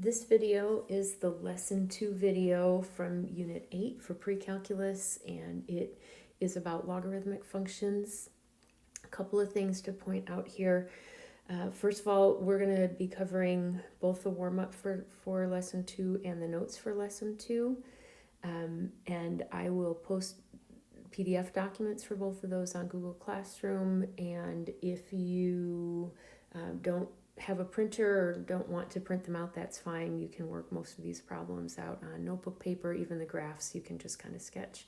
This video is the lesson 2 video from unit 8 for pre-calculus, and it is about logarithmic functions. A couple of things to point out here. First of all, we're going to be covering both the warm-up for lesson 2 and the notes for lesson 2. And I will post PDF documents for both of those on Google Classroom. And if you don't have a printer or don't want to print them out, that's fine. You can work most of these problems out on notebook paper, even the graphs you can just kind of sketch.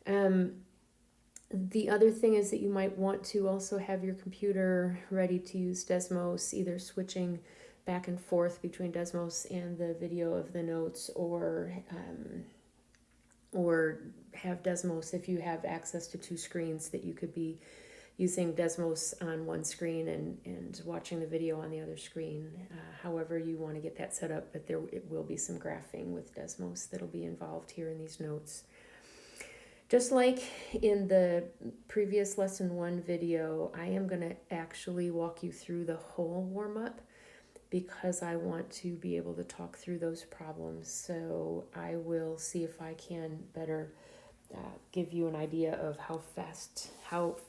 The other thing is that you might want to also have your computer ready to use Desmos, either switching back and forth between Desmos and the video of the notes, or have Desmos if you have access to two screens, that you could be using Desmos on one screen and watching the video on the other screen. However you want to get that set up, but it will be some graphing with Desmos that'll be involved here in these notes. Just like in the previous lesson 1 video, I am going to actually walk you through the whole warm-up because I want to be able to talk through those problems. So I will see if I can better give you an idea of how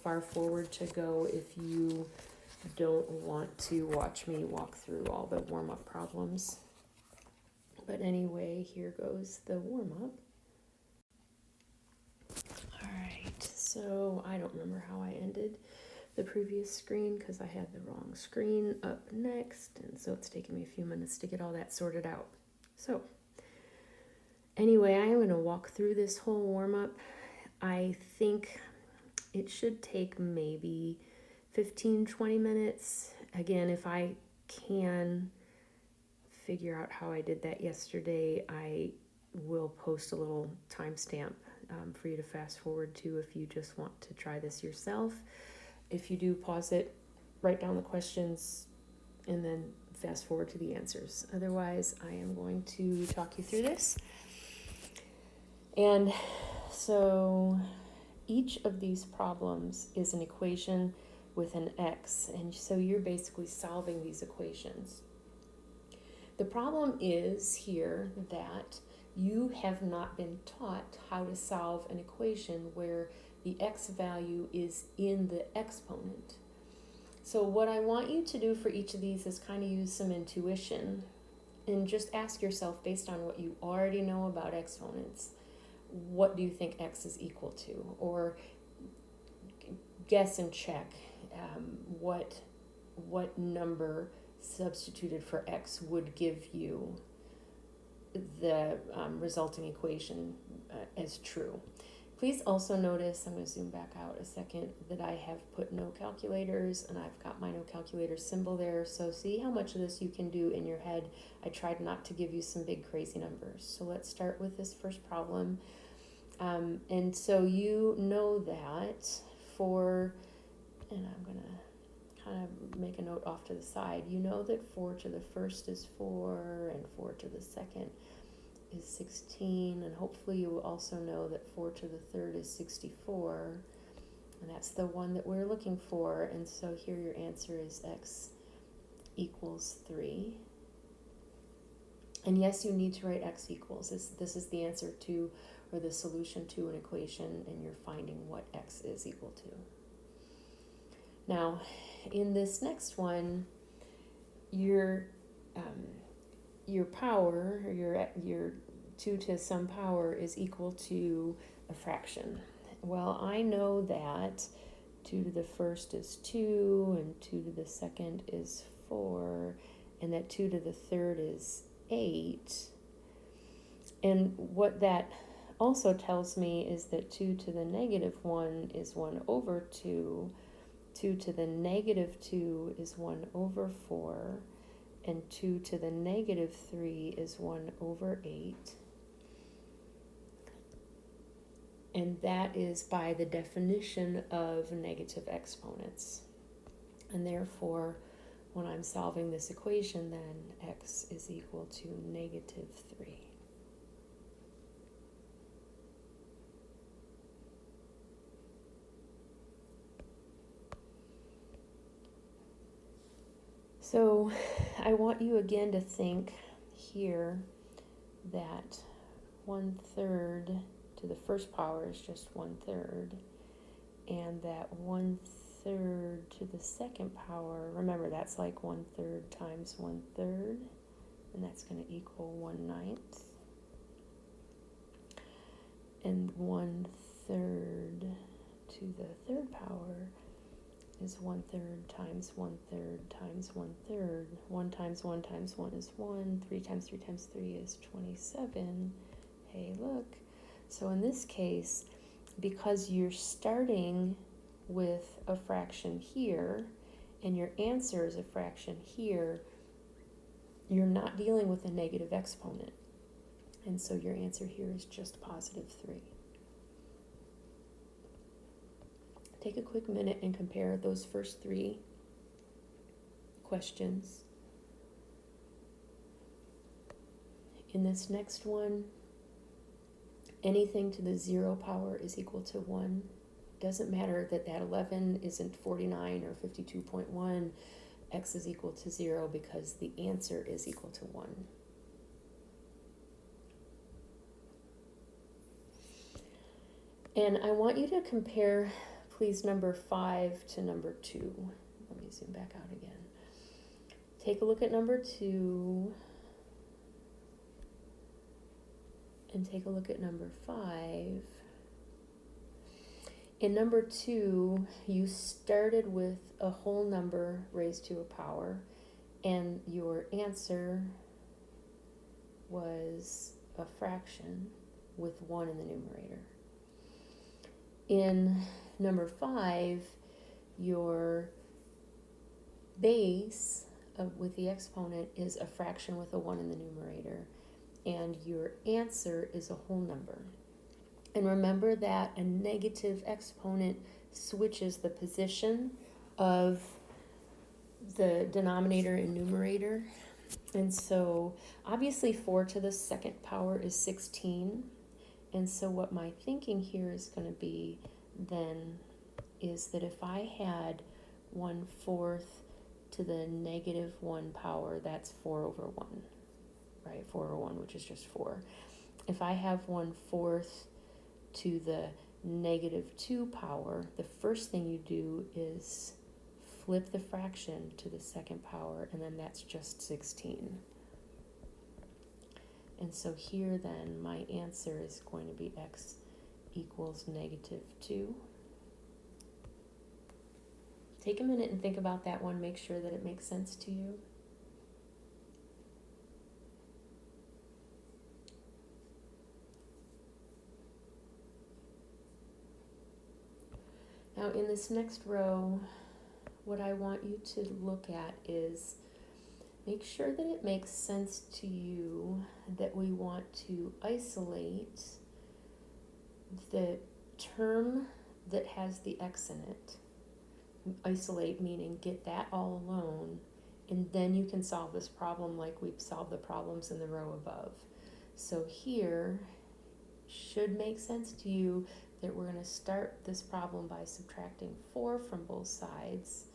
far forward to go if you don't want to watch me walk through all the warm-up problems. But anyway, here goes the warm-up. Alright, so I don't remember how I ended the previous screen because I had the wrong screen up next, and so it's taken me a few minutes to get all that sorted out. So anyway, I am going to walk through this whole warm-up. I think it should take maybe 15-20 minutes. Again, if I can figure out how I did that yesterday, I will post a little timestamp for you to fast forward to if you just want to try this yourself. If you do, pause it, write down the questions, and then fast forward to the answers. Otherwise, I am going to talk you through this. And so each of these problems is an equation with an x, and so you're basically solving these equations. The problem is here that you have not been taught how to solve an equation where the x value is in the exponent. So what I want you to do for each of these is kind of use some intuition and just ask yourself, based on what you already know about exponents, what do you think x is equal to? Or guess and check what number substituted for x would give you the resulting equation as true. Please also notice, I'm going to zoom back out a second, that I have put no calculators, and I've got my no calculator symbol there. So see how much of this you can do in your head. I tried not to give you some big crazy numbers. So let's start with this first problem. And so you know that and I'm going to kind of make a note off to the side. You know that 4 to the first is 4, and 4 to the second is 16, and hopefully you also know that 4 to the third is 64, and that's the one that we're looking for. And so here your answer is x equals 3. And yes, you need to write x equals. This is the answer to, or the solution to, an equation, and you're finding what x is equal to. Now, in this next one, your power, or your 2 to some power, is equal to a fraction. Well, I know that 2 to the first is 2, and 2 to the second is 4, and that 2 to the third is 8. And what that also tells me is that 2 to the negative 1 is 1 over 2, 2 to the negative 2 is 1 over 4, and 2 to the negative 3 is 1 over 8. And that is by the definition of negative exponents. And therefore, when I'm solving this equation, then x is equal to negative 3. So I want you again to think here that 1/3 to the first power is just 1/3, and that 1/3 to the second power, remember that's like 1/3 times 1/3, and that's going to equal 1/9. And 1/3 to the third power is 1/3 times 1/3 times 1/3. 1 times 1 times 1 is 1. 3 times 3 times 3 is 27. Hey, look. So in this case, because you're starting with a fraction here, and your answer is a fraction here, you're not dealing with a negative exponent. And so your answer here is just +3. Take a quick minute and compare those first 3 questions. In this next one, anything to the 0 power is equal to 1. Doesn't matter that 11 isn't 49 or 52.1. X is equal to 0 because the answer is equal to 1. And I want you to compare, please, number 5 to number 2. Let me zoom back out again. Take a look at number 2. And take a look at number 5. In number 2, you started with a whole number raised to a power, and your answer was a fraction with 1 in the numerator. In number 5, your base with the exponent is a fraction with a 1 in the numerator, and your answer is a whole number. And remember that a negative exponent switches the position of the denominator and numerator. And so obviously 4 to the second power is 16. And so what my thinking here is going to be then is that if I had 1/4 to the -1 power, that's 4/1, right? 4/1, which is just 4. If I have 1/4 to the -2 power, the first thing you do is flip the fraction to the second power, and then that's just 16. And so here then my answer is going to be x equals -2. Take a minute and think about that one. Make sure that it makes sense to you. Now in this next row, what I want you to look at is make sure that it makes sense to you that we want to isolate the term that has the x in it. Isolate meaning get that all alone, and then you can solve this problem like we've solved the problems in the row above. So here should make sense to you that we're going to start this problem by subtracting 4 from both sides,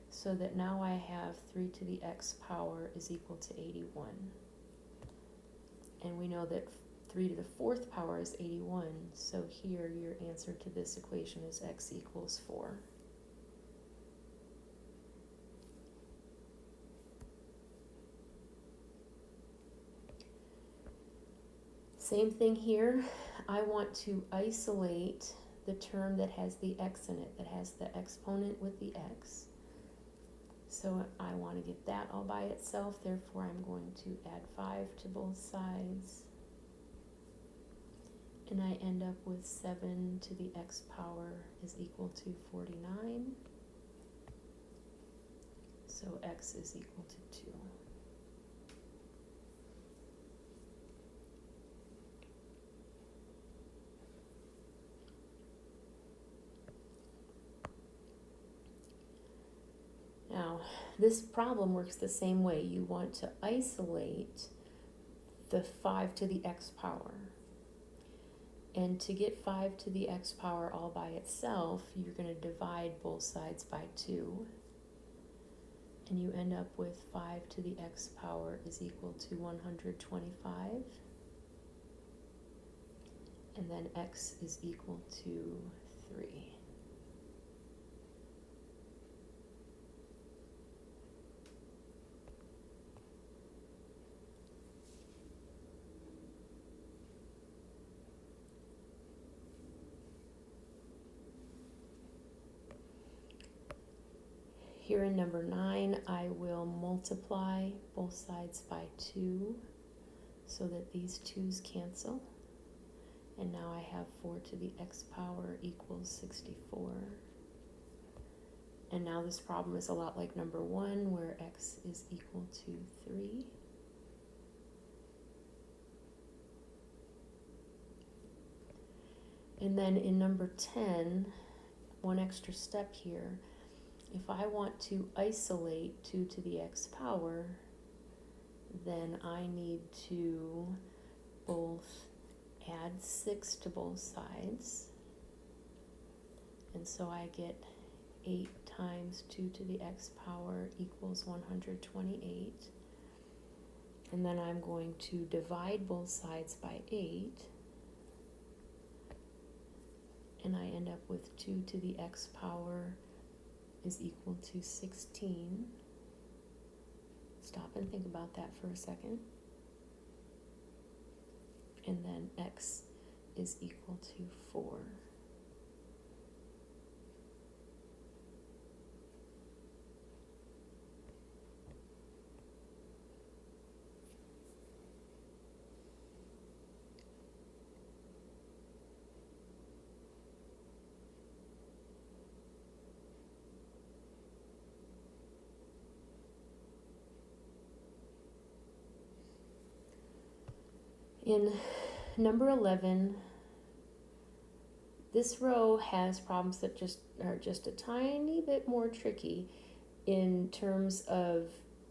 so that now I have 3 to the x power is equal to 81. And we know that 3 to the 4th power is 81, so here your answer to this equation is x equals 4. Same thing here. I want to isolate the term that has the x in it, that has the exponent with the x. So I want to get that all by itself, therefore I'm going to add 5 to both sides. And I end up with 7 to the x power is equal to 49. So x is equal to 2. Now, this problem works the same way. You want to isolate the 5 to the x power. And to get 5 to the x power all by itself, you're going to divide both sides by 2. And you end up with 5 to the x power is equal to 125. And then x is equal to 3. Here in number 9, I will multiply both sides by 2 so that these 2's cancel. And now I have 4 to the x power equals 64. And now this problem is a lot like number 1, where x is equal to 3. And then in number 10, one extra step here. If I want to isolate 2 to the x power, then I need to both add 6 to both sides. And so I get 8 times 2 to the x power equals 128. And then I'm going to divide both sides by 8. And I end up with 2 to the x power is equal to 16. Stop and think about that for a second. And then x is equal to 4. In number 11, this row has problems that are just a tiny bit more tricky in terms of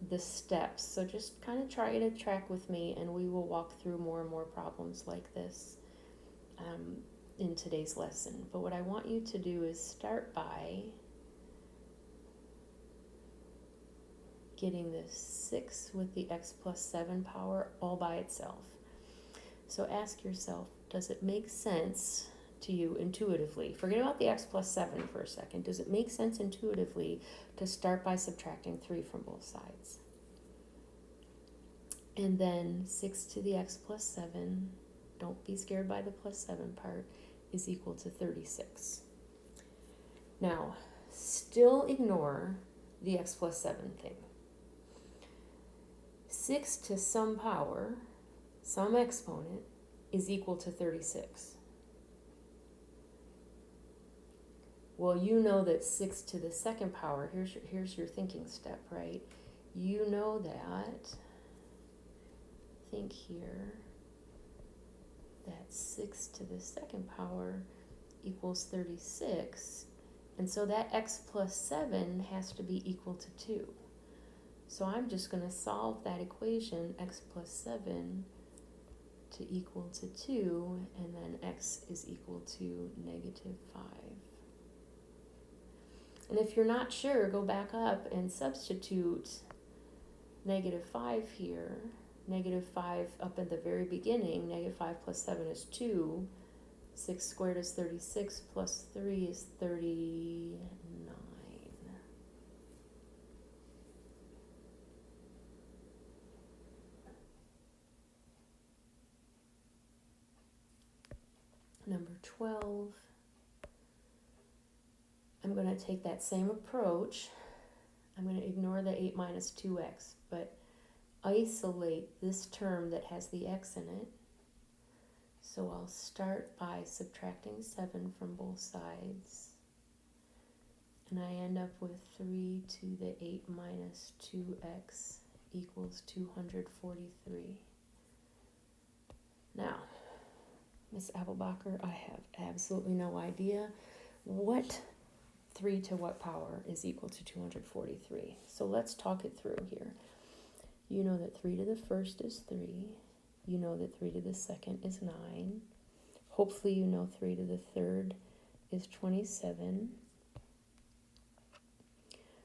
the steps. So just kind of try to track with me, and we will walk through more and more problems like this in today's lesson. But what I want you to do is start by getting this 6 with the x plus 7 power all by itself. So ask yourself, does it make sense to you intuitively? Forget about the x plus 7 for a second. Does it make sense intuitively to start by subtracting 3 from both sides? And then 6 to the x plus 7, don't be scared by the plus 7 part, is equal to 36. Now, still ignore the x plus 7 thing. 6 to some power, some exponent, is equal to 36. Well, you know that 6 to the second power, here's your thinking step, right? You know that, think here, that 6 to the second power equals 36, and so that x plus 7 has to be equal to 2. So I'm just going to solve that equation, x plus 7 to equal to 2, and then x is equal to negative 5. And if you're not sure, go back up and substitute negative 5 here. Negative 5 up at the very beginning, negative 5 plus 7 is 2. 6 squared is 36, plus 3 is 39. Number 12, I'm going to take that same approach. I'm going to ignore the 8 minus 2x, but isolate this term that has the x in it. So I'll start by subtracting 7 from both sides. And I end up with 3 to the 8 minus 2x equals 243. Now, Miss Applebacher, I have absolutely no idea what 3 to what power is equal to 243. So let's talk it through here. You know that 3 to the first is 3. You know that 3 to the second is 9. Hopefully you know 3 to the third is 27.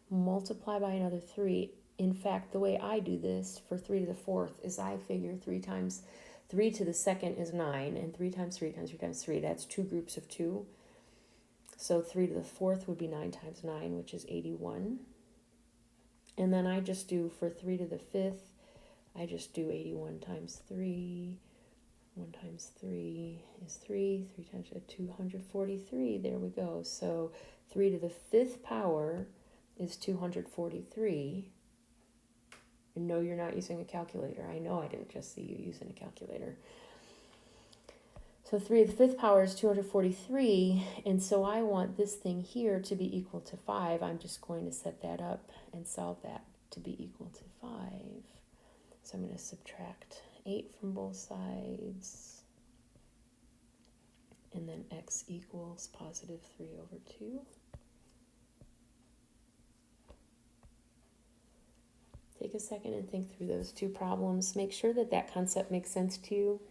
multiply by another 3. In fact, the way I do this for 3 to the 4th is I figure 3 times 3 to the 2nd is 9, and 3 times 3 times 3 times 3, that's 2 groups of 2. So 3 to the 4th would be 9 times 9, which is 81. And then I just do, for 3 to the 5th, I just do 81 times 3. 1 times 3 is 3. 3 times 243. There we go. So 3 to the 5th power is 243. And no, you're not using a calculator. I know I didn't just see you using a calculator. So 3 to the 5th power is 243. And so I want this thing here to be equal to 5. I'm just going to set that up and solve that to be equal to 5. So I'm going to subtract 8 from both sides. And then x equals positive 3 over 2. Take a second and think through those two problems. Make sure that that concept makes sense to you.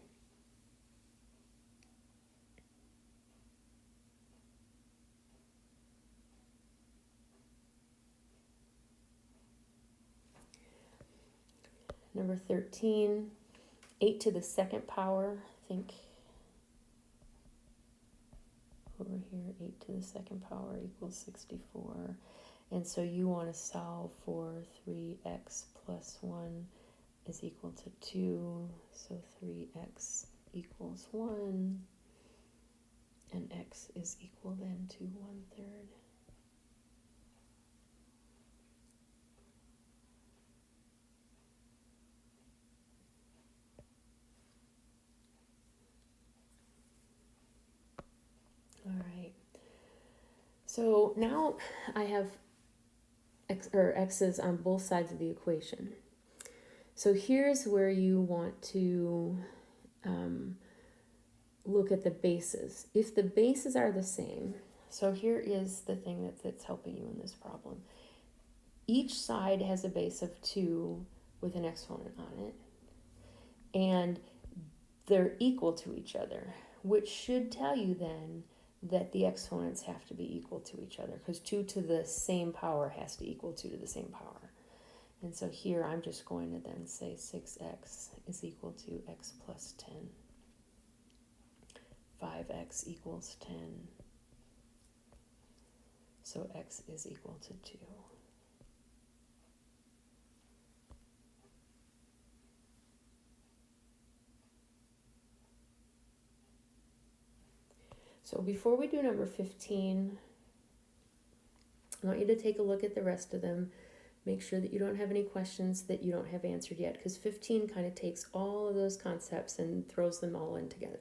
Number 13, 8 to the 2nd power, think over here, 8 to the 2nd power equals 64. And so you want to solve for 3x plus 1 is equal to 2. So 3x equals 1. And x is equal then to 1/3. All right. So now I have x's on both sides of the equation. So here's where you want to look at the bases. If the bases are the same, so here is the thing that's helping you in this problem. Each side has a base of 2 with an exponent on it, and they're equal to each other, which should tell you then that the exponents have to be equal to each other, because 2 to the same power has to equal 2 to the same power. And so here I'm just going to then say 6x is equal to x plus 10. 5x equals 10. So x is equal to 2. So before we do number 15, I want you to take a look at the rest of them. Make sure that you don't have any questions that you don't have answered yet, because 15 kind of takes all of those concepts and throws them all in together.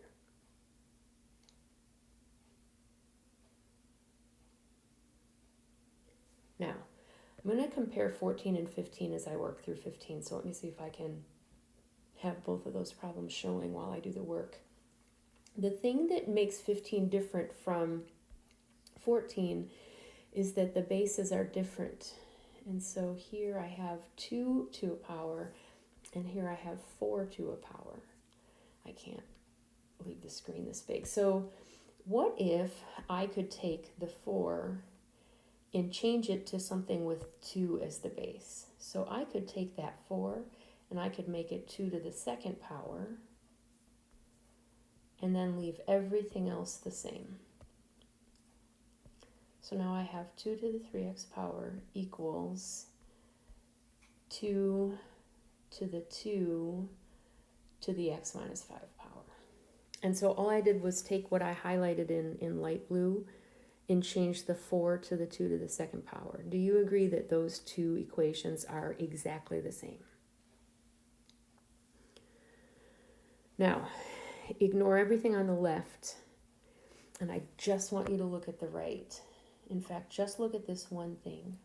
Now, I'm going to compare 14 and 15 as I work through 15, so let me see if I can have both of those problems showing while I do the work. The thing that makes 15 different from 14 is that the bases are different. And so here I have 2 to a power, and here I have 4 to a power. I can't leave the screen this big. So what if I could take the 4 and change it to something with 2 as the base? So I could take that 4 and I could make it 2 to the 2nd power, and then leave everything else the same. So now I have 2 to the 3x power equals 2 to the 2 to the x minus 5 power. And so all I did was take what I highlighted in light blue and change the 4 to the 2 to the 2nd power. Do you agree that those two equations are exactly the same? Now, ignore everything on the left, and I just want you to look at the right. In fact, just look at this one thing.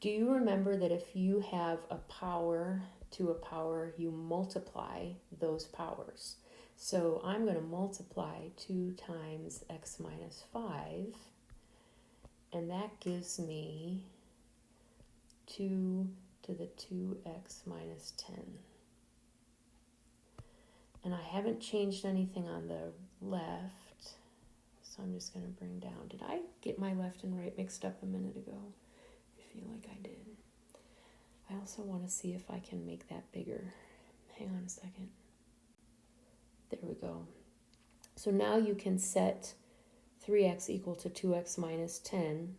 Do you remember that if you have a power to a power, you multiply those powers? So I'm going to multiply 2 times x minus 5, and that gives me 2 to the 2x minus 10. And I haven't changed anything on the left, so So I'm just going to bring down. Did I get my left and right mixed up a minute ago? I feel like I did. I also want to see if I can make that bigger. Hang on a second. There we go. So now you can set 3x equal to 2x minus 10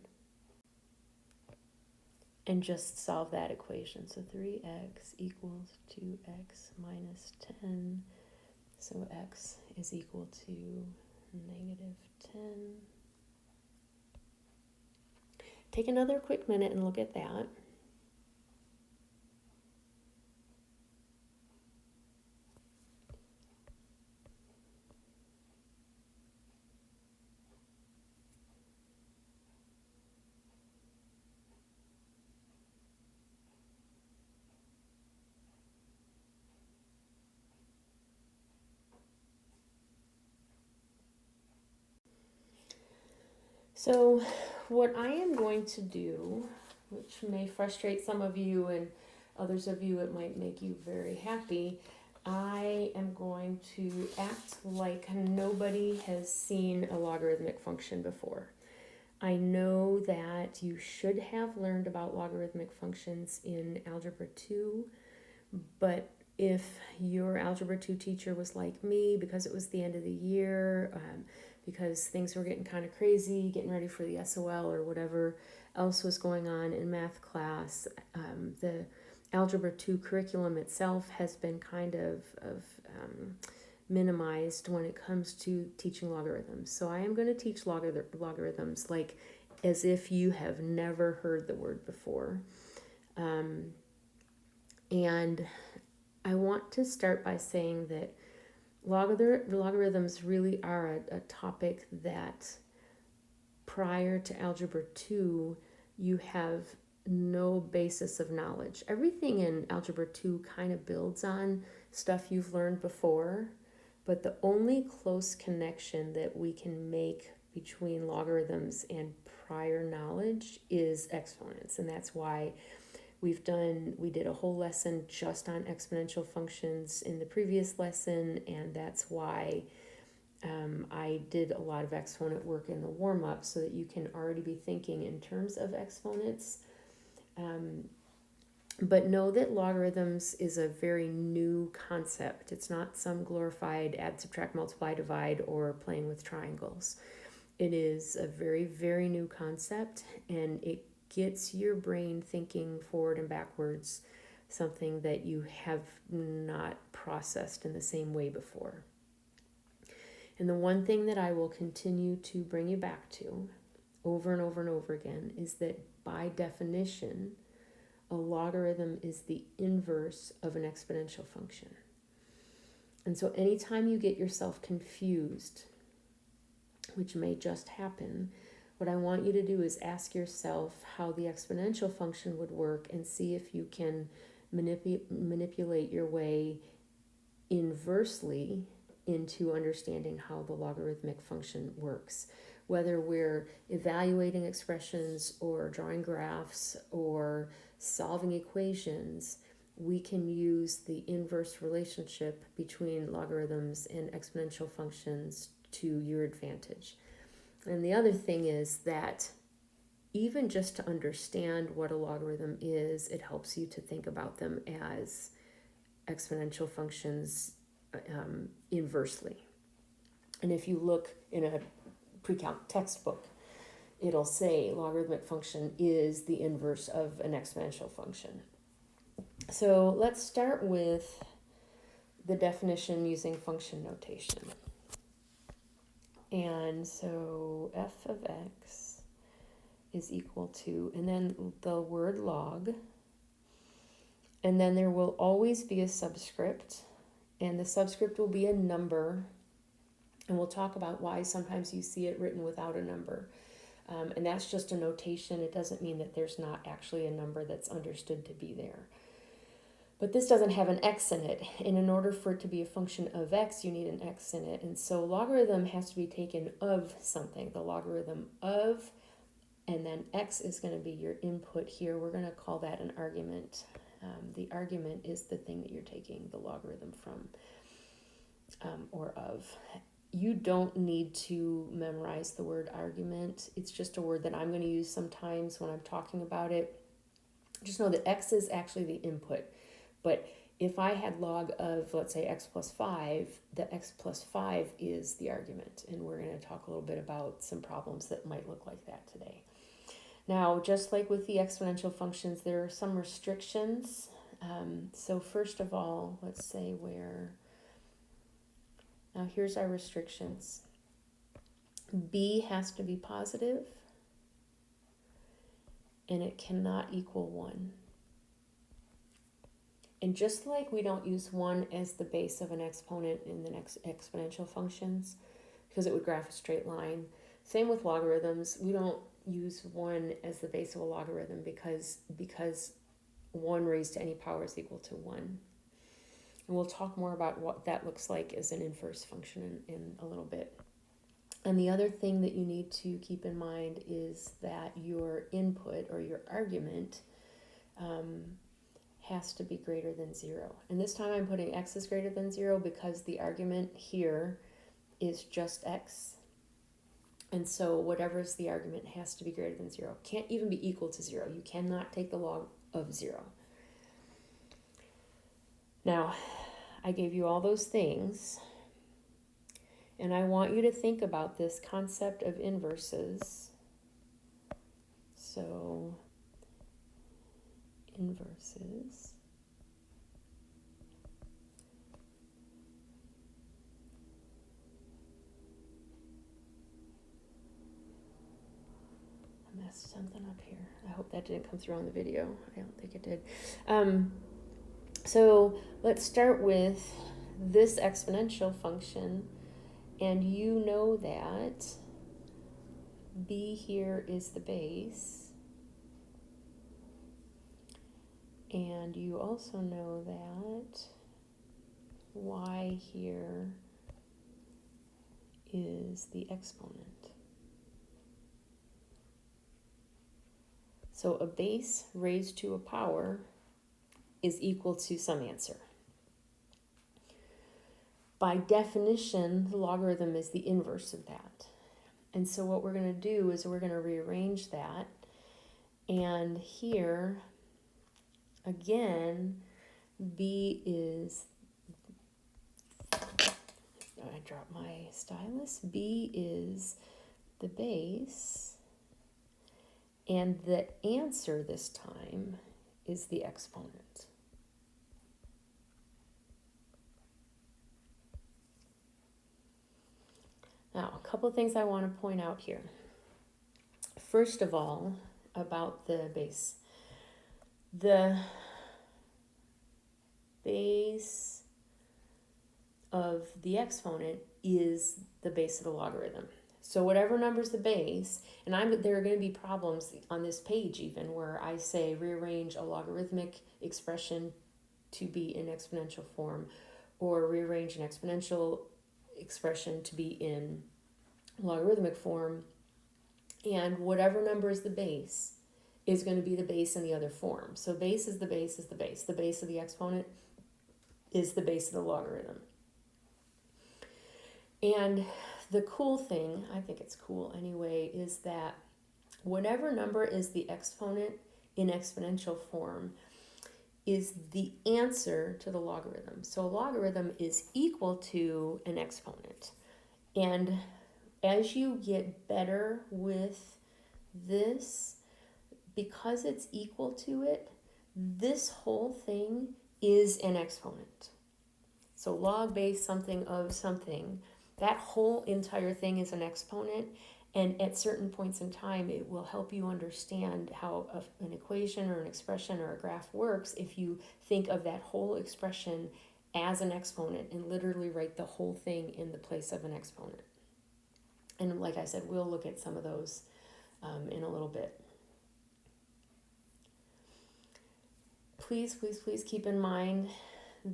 and just solve that equation. So 3x equals 2x minus 10. So x is equal to negative 10. Take another quick minute and look at that. So what I am going to do, which may frustrate some of you and others of you it might make you very happy, I am going to act like nobody has seen a logarithmic function before. I know that you should have learned about logarithmic functions in Algebra 2, but if your Algebra 2 teacher was like me, because it was the end of the year, because things were getting kind of crazy, getting ready for the SOL or whatever else was going on in math class, the Algebra 2 curriculum itself has been kind of minimized when it comes to teaching logarithms. So I am going to teach logarithms like as if you have never heard the word before. And I want to start by saying that logarithms really are a topic that prior to Algebra 2, you have no basis of knowledge. Everything in Algebra 2 kind of builds on stuff you've learned before, but the only close connection that we can make between logarithms and prior knowledge is exponents, and that's why we did a whole lesson just on exponential functions in the previous lesson, and that's why I did a lot of exponent work in the warm-up so that you can already be thinking in terms of exponents. But know that logarithms is a very new concept. It's not some glorified add, subtract, multiply, divide, or playing with triangles. It is a very, very new concept, and it gets your brain thinking forward and backwards, something that you have not processed in the same way before. And the one thing that I will continue to bring you back to over and over and over again is that by definition, a logarithm is the inverse of an exponential function. And so anytime you get yourself confused, which may just happen, what I want you to do is ask yourself how the exponential function would work and see if you can manipulate your way inversely into understanding how the logarithmic function works. Whether we're evaluating expressions or drawing graphs or solving equations, we can use the inverse relationship between logarithms and exponential functions to your advantage. And the other thing is that even just to understand what a logarithm is, it helps you to think about them as exponential functions inversely. And if you look in a pre-calc textbook, it'll say logarithmic function is the inverse of an exponential function. So let's start with the definition using function notation. And so f of x is equal to, and then the word log, and then there will always be a subscript, and the subscript will be a number, and we'll talk about why sometimes you see it written without a number. And that's just a notation. It doesn't mean that there's not actually a number that's understood to be there. But this doesn't have an x in it, and in order for it to be a function of x, you need an x in it. And so logarithm has to be taken of something, the logarithm of, and then x is going to be your input here. We're going to call that an argument. The argument is the thing that you're taking the logarithm from or of. you don't need to memorize the word argument. It's just a word that I'm going to use sometimes when I'm talking about it. Just know that x is actually the input. But if I had log of, let's say, x plus 5, the x plus 5 is the argument. And we're going to talk a little bit about some problems that might look like that today. Now, just like with the exponential functions, there are some restrictions. So first of all, let's say now here's our restrictions. B has to be positive, and it cannot equal 1. And just like we don't use 1 as the base of an exponent in the next exponential functions, because it would graph a straight line, same with logarithms. We don't use 1 as the base of a logarithm because 1 raised to any power is equal to 1. And we'll talk more about what that looks like as an inverse function in a little bit. And the other thing that you need to keep in mind is that your input or your argument has to be greater than 0. And this time I'm putting x is greater than 0 because the argument here is just x. And so whatever is the argument has to be greater than 0. Can't even be equal to 0. You cannot take the log of 0. Now, I gave you all those things, and I want you to think about this concept of inverses. So, inverses. I messed something up here. I hope that didn't come through on the video. I don't think it did. So let's start with this exponential function, and you know that b here is the base, and you also know that y here is the exponent. So a base raised to a power is equal to some answer. By definition, the logarithm is the inverse of that. And so what we're going to do is we're going to rearrange that. And here, again, b is, I dropped my stylus, b is the base, and the answer this time is the exponent. Now, a couple of things I want to point out here. First of all, about the base. The base of the exponent is the base of the logarithm. So whatever number is the base, and there are going to be problems on this page even where I say rearrange a logarithmic expression to be in exponential form, or rearrange an exponential expression to be in logarithmic form, and whatever number is the base is going to be the base in the other form. So base is the base is the base. The base of the exponent is the base of the logarithm. And the cool thing, I think it's cool anyway, is that whatever number is the exponent in exponential form is the answer to the logarithm. So a logarithm is equal to an exponent. And as you get better with this, because it's equal to it, this whole thing is an exponent. So log base something of something, that whole entire thing is an exponent. And at certain points in time, it will help you understand how an equation or an expression or a graph works if you think of that whole expression as an exponent and literally write the whole thing in the place of an exponent. And like I said, we'll look at some of those in a little bit. Please, please, please keep in mind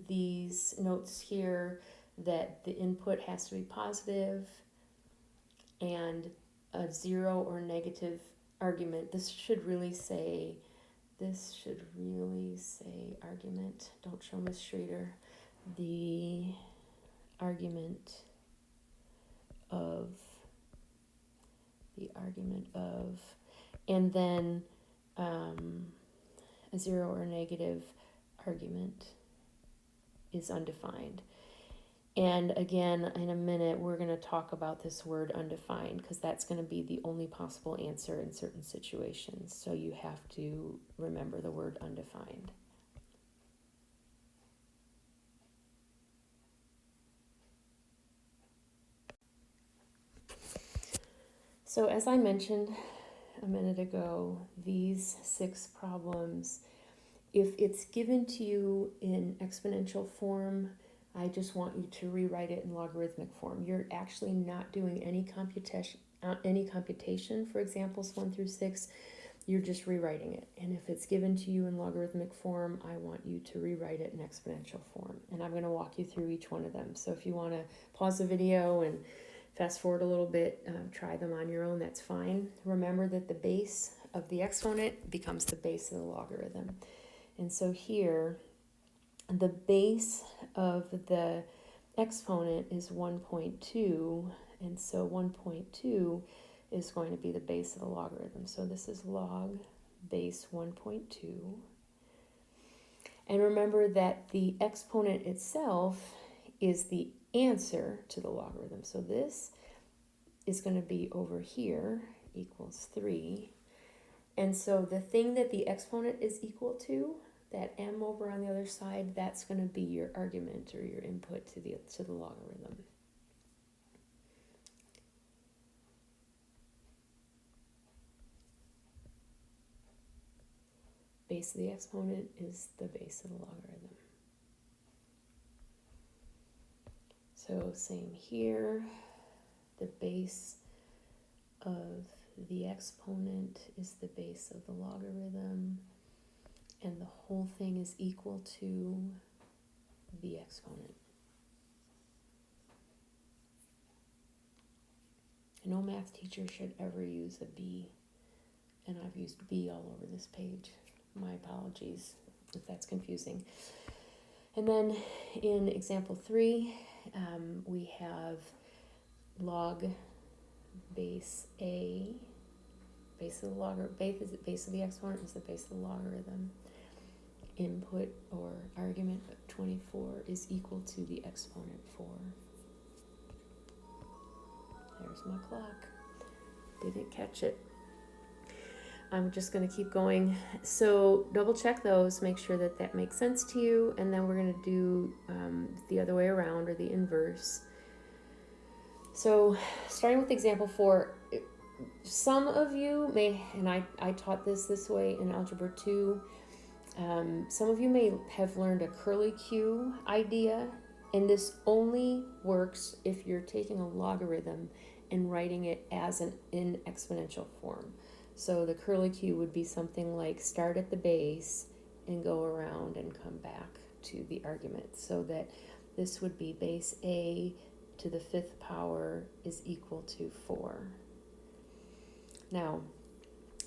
these notes here that the input has to be positive and a 0 or negative argument. This should really say argument. Don't show Miss Schrader. The argument of, the argument of, and then a zero or negative argument is undefined. And again, in a minute, we're going to talk about this word undefined because that's going to be the only possible answer in certain situations. So you have to remember the word undefined. So as I mentioned a minute ago, these 6 problems, if it's given to you in exponential form, I just want you to rewrite it in logarithmic form. You're actually not doing any computation for examples 1 through 6. You're just rewriting it. And if it's given to you in logarithmic form, I want you to rewrite it in exponential form. And I'm going to walk you through each one of them. So if you want to pause the video and fast forward a little bit, try them on your own, that's fine. Remember that the base of the exponent becomes the base of the logarithm. And so here, the base of the exponent is 1.2, and so 1.2 is going to be the base of the logarithm. So this is log base 1.2. And remember that the exponent itself is the answer to the logarithm. So this is going to be over here, equals 3. And so the thing that the exponent is equal to, that m over on the other side, that's going to be your argument or your input to the logarithm. Base of the exponent is the base of the logarithm. So same here, the base of the exponent is the base of the logarithm, and the whole thing is equal to the exponent. No math teacher should ever use a b, and I've used b all over this page. My apologies if that's confusing. And then in example 3, we have log base a, base of the logarithm, base of the exponent is the base of the logarithm. Input or argument 24 is equal to the exponent 4. There's my clock. Didn't catch it. I'm just going to keep going. So double check those, make sure that that makes sense to you, and then we're going to do the other way around, or the inverse. So starting with example 4, some of you may, and I taught this way in Algebra 2, some of you may have learned a curly Q idea, and this only works if you're taking a logarithm and writing it as in exponential form. So the curly Q would be something like start at the base and go around and come back to the argument. So that this would be base A to the 5th power is equal to 4. Now,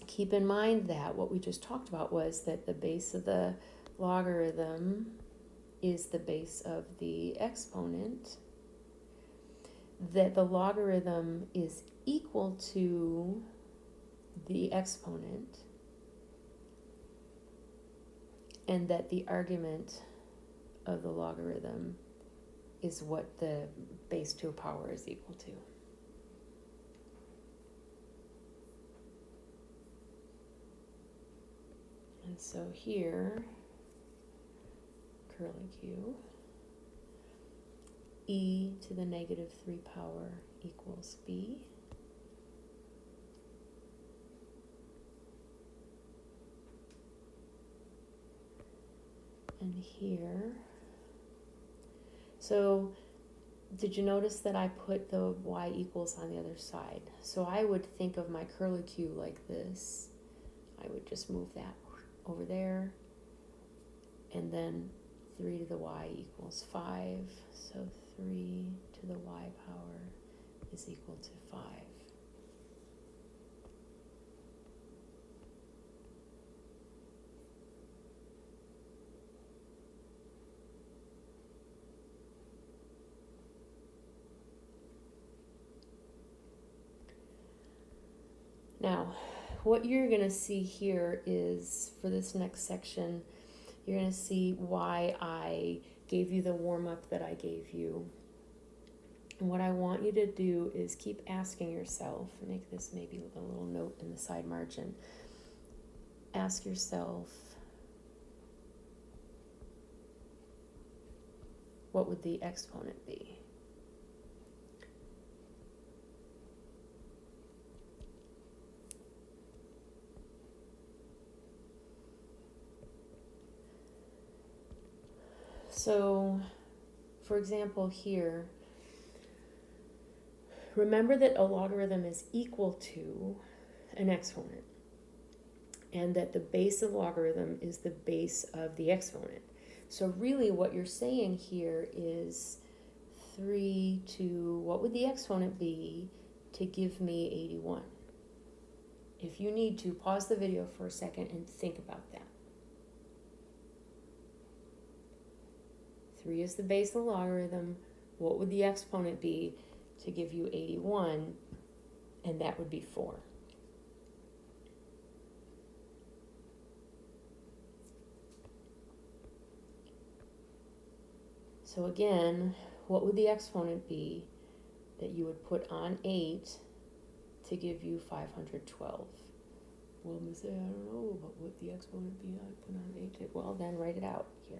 keep in mind that what we just talked about was that the base of the logarithm is the base of the exponent, that the logarithm is equal to the exponent, and that the argument of the logarithm is what the base to a power is equal to. And so here, curly Q, e to the negative 3 power equals b. And here, so did you notice that I put the y equals on the other side? So I would think of my curly Q like this. I would just move that over there, and then 3 to the y equals 5, so 3 to the y power is equal to 5. Now, what you're going to see here is, for this next section, you're going to see why I gave you the warm-up that I gave you. And what I want you to do is keep asking yourself, make this maybe a little note in the side margin. Ask yourself, what would the exponent be? So, for example, here, remember that a logarithm is equal to an exponent, and that the base of the logarithm is the base of the exponent. So really what you're saying here is 3 to, what would the exponent be to give me 81? If you need to, pause the video for a second and think about that. 3 is the base of the logarithm. What would the exponent be to give you 81? And that would be 4. So again, what would the exponent be that you would put on 8 to give you 512? Well, Miss, I don't know, but what would the exponent be I put on 8 to, well, then write it out here.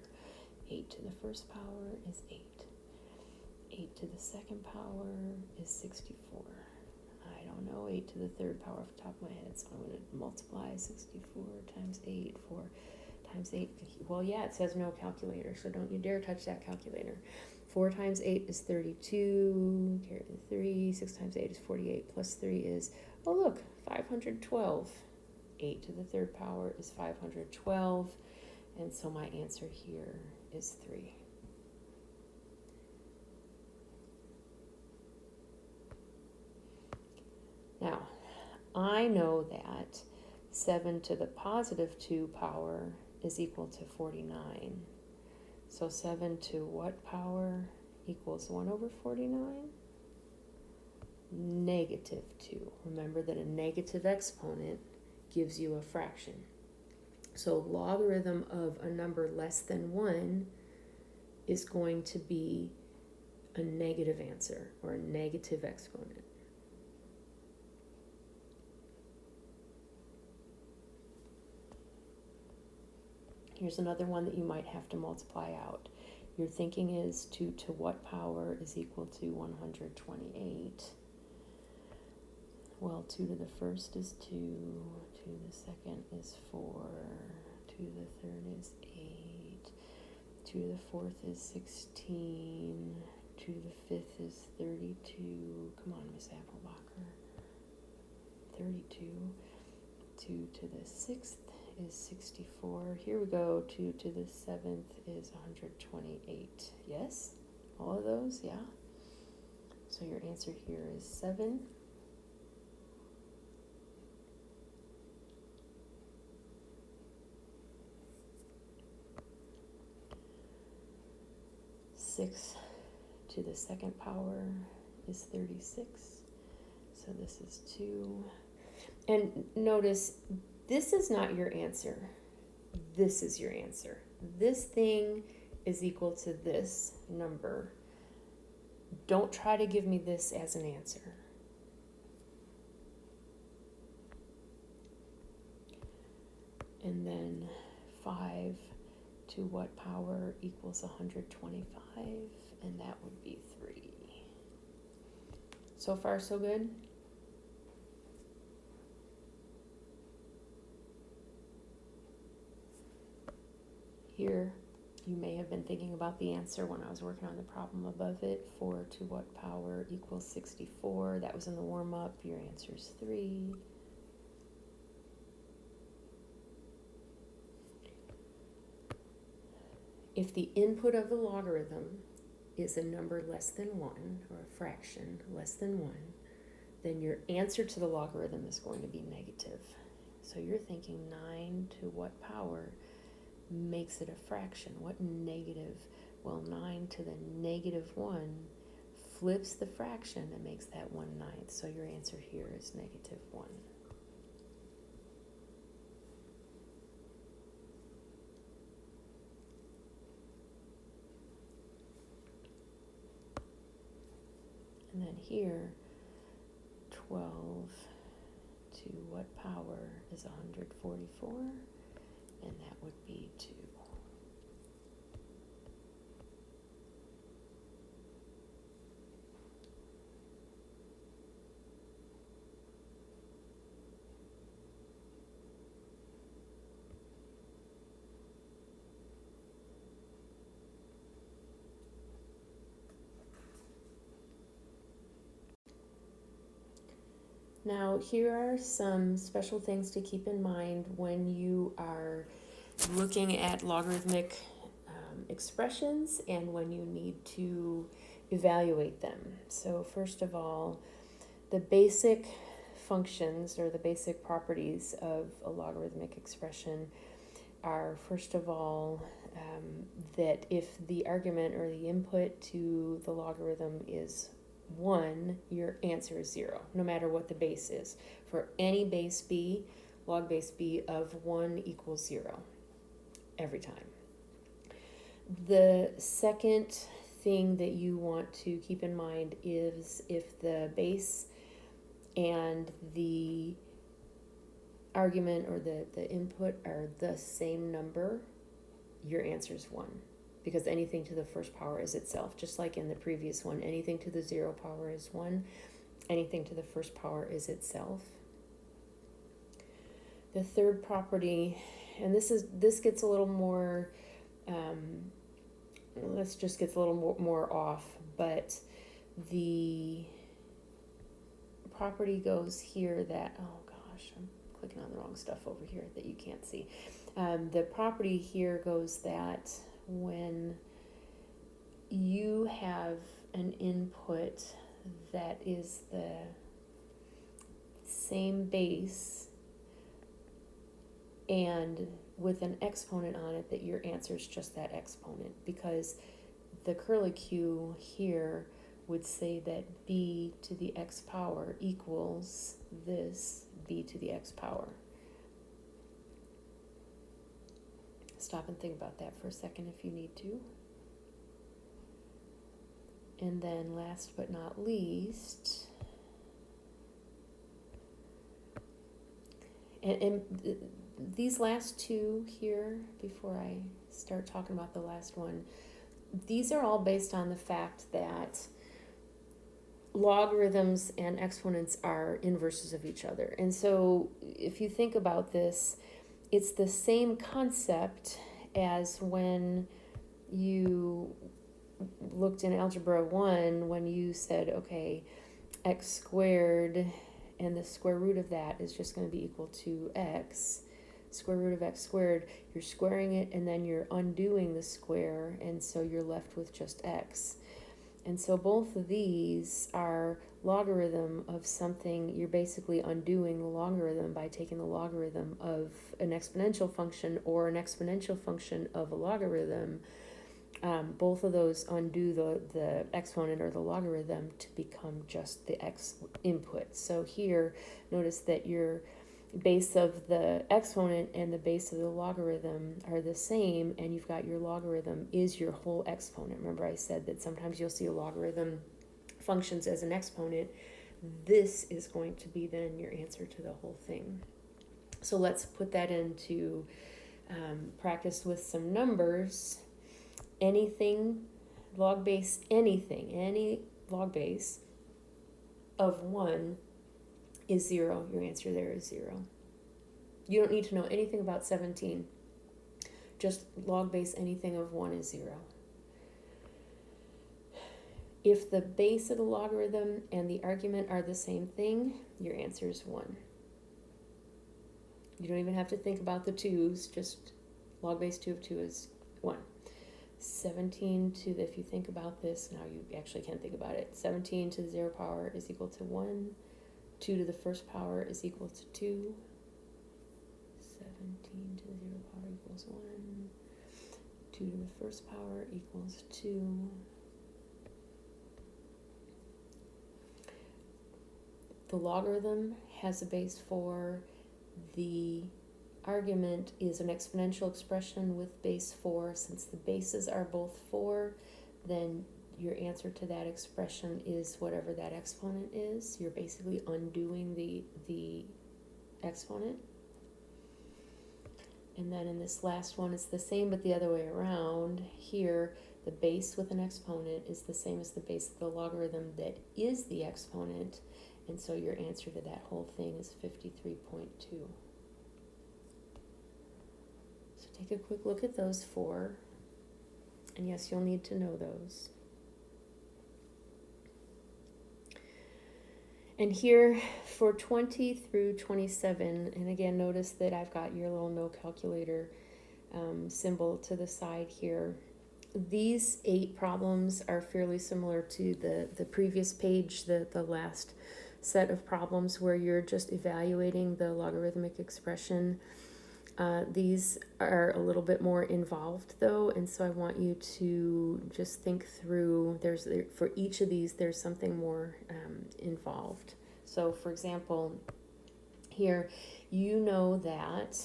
8 to the first power is 8. 8 to the second power is 64. I don't know, 8 to the third power off the top of my head, so I'm going to multiply 64 times 8, 4 times 8. Well, yeah, it says no calculator, so don't you dare touch that calculator. 4 times 8 is 32, carry the 3, 6 times 8 is 48, plus 3 is, oh look, 512. 8 to the third power is 512, and so my answer here is 3. Now, I know that 7 to the positive 2 power is equal to 49. So 7 to what power equals 1 over 49? Negative 2. Remember that a negative exponent gives you a fraction. So logarithm of a number less than 1 is going to be a negative answer, or a negative exponent. Here's another one that you might have to multiply out. Your thinking is 2 to what power is equal to 128? Well, 2 to the first is 2, 2 to the second is 4, 2 to the third is 8, 2 to the fourth is 16, 2 to the fifth is 32. Come on, Miss Applebacher. 32. 2 to the sixth is 64. Here we go. 2 to the seventh is 128. Yes? All of those? Yeah? So your answer here is 7. Six to the second power is 36. So this is 2. And notice, this is not your answer. This is your answer. This thing is equal to this number. Don't try to give me this as an answer. And then 5 to what power equals 125? And that would be 3. So far, so good? Here, you may have been thinking about the answer when I was working on the problem above it. 4 to what power equals 64? That was in the warm-up. Your answer is 3. If the input of the logarithm is a number less than 1, or a fraction less than 1, then your answer to the logarithm is going to be negative. So you're thinking 9 to what power makes it a fraction? What negative? Well, 9 to the negative 1 flips the fraction and makes that 1/9. So your answer here is negative 1. And then here, 12 to what power is 144? And that would be 2. Now, here are some special things to keep in mind when you are looking at logarithmic expressions and when you need to evaluate them. So first of all, the basic functions or the basic properties of a logarithmic expression are, first of all, that if the argument or the input to the logarithm is 1, your answer is 0, no matter what the base is. For any base b, log base b of 1 equals 0 every time. The second thing that you want to keep in mind is if the base and the argument or the input are the same number, your answer is 1. Because anything to the first power is itself, just like in the previous one. Anything to the 0 power is 1. Anything to the first power is itself. The third property, and this gets a little more, this just gets a little more off, but the property goes here that, oh gosh, I'm clicking on the wrong stuff over here that you can't see. The property here goes that when you have an input that is the same base and with an exponent on it, that your answer is just that exponent, because the curlicue here would say that b to the x power equals this b to the x power. Stop and think about that for a second if you need to. And then last but not least, and these last two here, before I start talking about the last one, these are all based on the fact that logarithms and exponents are inverses of each other. And so if you think about this, it's the same concept as when you looked in Algebra 1 when you said, okay, x squared and the square root of that is just going to be equal to x. Square root of x squared, you're squaring it and then you're undoing the square, and so you're left with just x. And so both of these are logarithm of something. You're basically undoing the logarithm by taking the logarithm of an exponential function or an exponential function of a logarithm. Both of those undo the exponent or the logarithm to become just the x input. So here, notice that your base of the exponent and the base of the logarithm are the same, and you've got your logarithm is your whole exponent. Remember I said that sometimes you'll see a logarithm functions as an exponent. This is going to be then your answer to the whole thing. So let's put that into practice with some numbers. Anything, log base, anything, any log base of 1 is 0. Your answer there is 0. You don't need to know anything about 17. Just log base anything of 1 is 0. If the base of the logarithm and the argument are the same thing, your answer is 1. You don't even have to think about the 2's, just log base 2 of 2 is 1. 17 to the, if you think about this, now you actually can't think about it. 17 to the 0 power is equal to 1. 2 to the first power is equal to 2. 17 to the 0 power equals 1. 2 to the first power equals 2. The logarithm has a base 4. The argument is an exponential expression with base 4. Since the bases are both 4, then your answer to that expression is whatever that exponent is. You're basically undoing the exponent. And then in this last one, it's the same, but the other way around. Here, the base with an exponent is the same as the base of the logarithm that is the exponent. And so your answer to that whole thing is 53.2. So take a quick look at those four. And yes, you'll need to know those. And here for 20 through 27, and again, notice that I've got your little no calculator symbol to the side here. These 8 problems are fairly similar to the previous page, the last set of problems where you're just evaluating the logarithmic expression. These are a little bit more involved though, and so I want you to just think through, for each of these there's something more involved. So for example, here you know that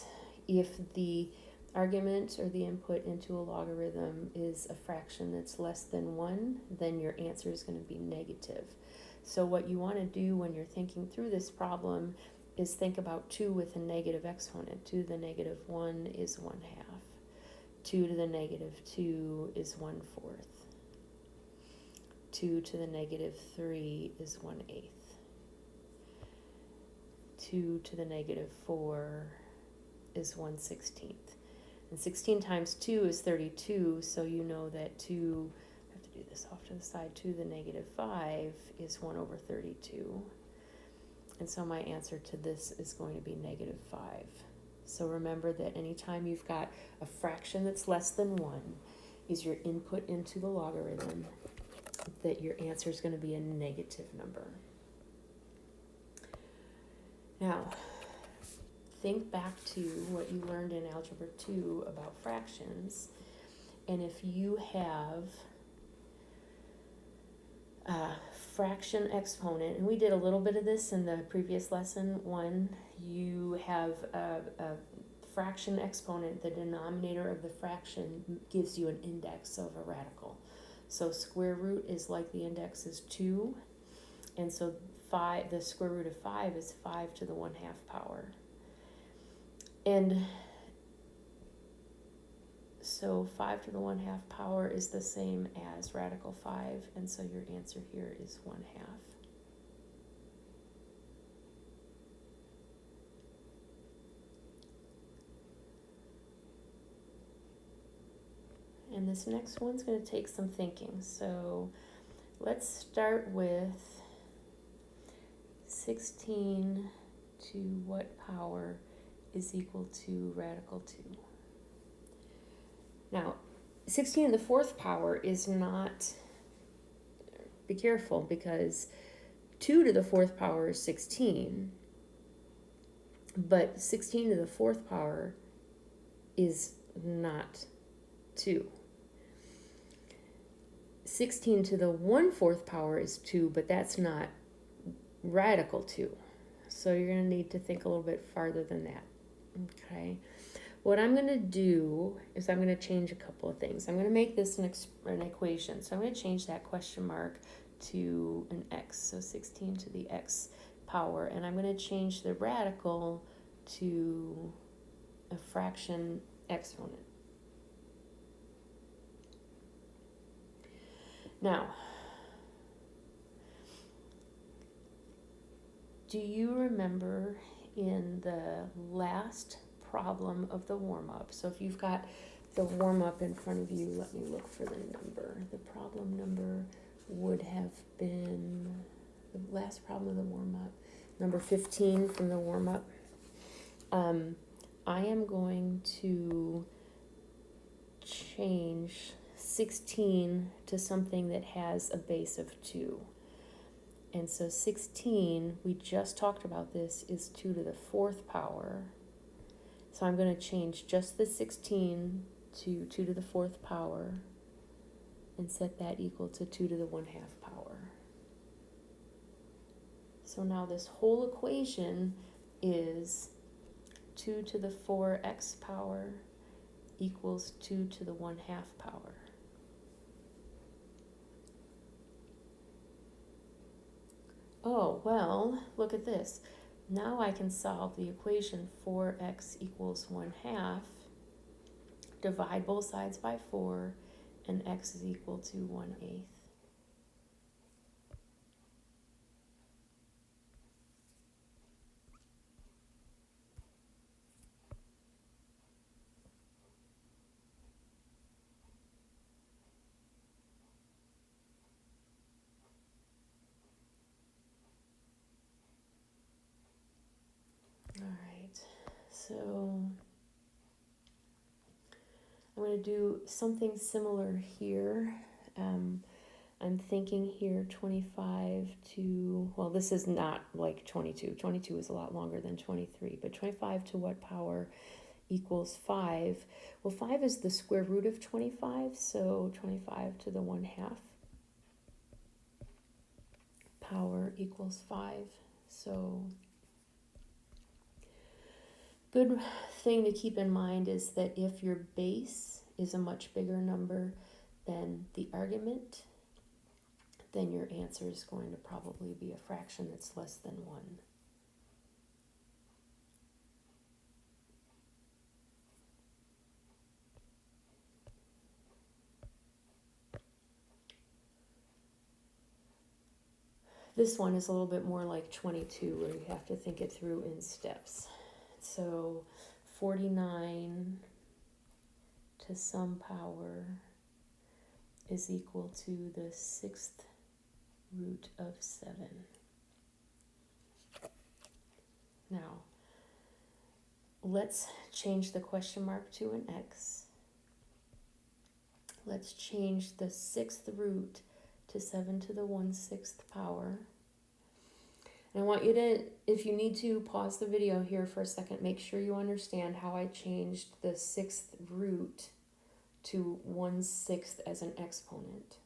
if the argument or the input into a logarithm is a fraction that's less than 1, then your answer is going to be negative. So what you want to do when you're thinking through this problem is think about 2 with a negative exponent. 2 to the negative 1 is 1/2. 2 to the negative 2 is 1/4. 2 to the negative 3 is 1/8. 2 to the negative 4 is 1/16. And 16 times 2 is 32, so you know that 2, I have to do this off to the side, 2 to the negative 5 is 1/32. And so my answer to this is going to be -5. So remember that anytime you've got a fraction that's less than 1 is your input into the logarithm, that your answer is going to be a negative number. Now, think back to what you learned in Algebra 2 about fractions, and if you have fraction exponent, and we did a little bit of this in the previous lesson 1, you have a fraction exponent, the denominator of the fraction gives you an index of a radical. So square root is like the index is 2, and so the square root of 5 is 5 to the 1/2 power. And so 5 to the 1/2 power is the same as radical 5, and so your answer here is 1/2. And this next one's going to take some thinking. So let's start with 16 to what power is equal to radical 2? Now, 16 to the 4th power is not, be careful, because 2 to the 4th power is 16, but 16 to the 4th power is not 2. 16 to the 1/4 power is 2, but that's not radical 2. So you're going to need to think a little bit farther than that. Okay. What I'm going to do is I'm going to change a couple of things. I'm going to make this an equation. So I'm going to change that question mark to an x. So 16 to the x power. And I'm going to change the radical to a fraction exponent. Now, do you remember in the last problem of the warm-up? So if you've got the warm-up in front of you, let me look for the number. The problem number would have been the last problem of the warm-up, number 15 from the warm-up. I am going to change 16 to something that has a base of 2. And so 16, we just talked about this, is 2 to the 4th power. So I'm going to change just the 16 to 2 to the 4th power and set that equal to 2 to the 1/2 power. So now this whole equation is 2 to the 4x power equals 2 to the 1/2 power. Oh, well, look at this. Now I can solve the equation 4x equals 1/2, divide both sides by 4, and x is equal to 1/8. All right, so I'm going to do something similar here. I'm thinking here 25 to, well, this is not like 22. 22 is a lot longer than 23, but 25 to what power equals 5? Well, 5 is the square root of 25, so 25 to the 1/2 power equals 5. So good thing to keep in mind is that if your base is a much bigger number than the argument, then your answer is going to probably be a fraction that's less than 1. This one is a little bit more like 22, where you have to think it through in steps. So 49 to some power is equal to the 6th root of 7. Now, let's change the question mark to an x. Let's change the 6th root to 7 to the 1/6 power. And I want you to, if you need to, pause the video here for a second. Make sure you understand how I changed the 6th root to 1/6 as an exponent.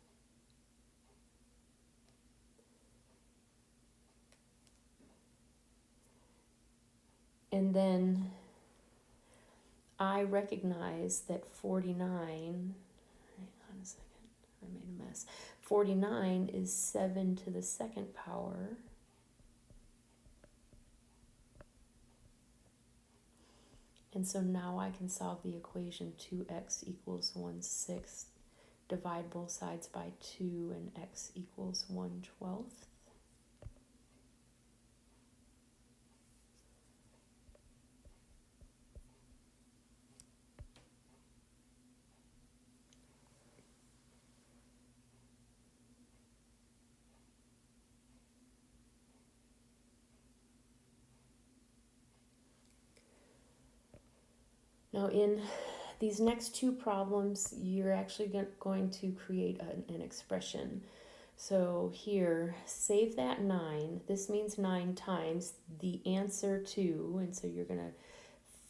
And then I recognize that 49, hang on a second, I made a mess. 49 is 7 to the 2nd power. And so now I can solve the equation 2x equals 1/6, divide both sides by 2, and x equals 1/12. Now in these next two problems, you're actually going to create an expression. So here, save that 9. This means 9 times the answer to, and so you're going to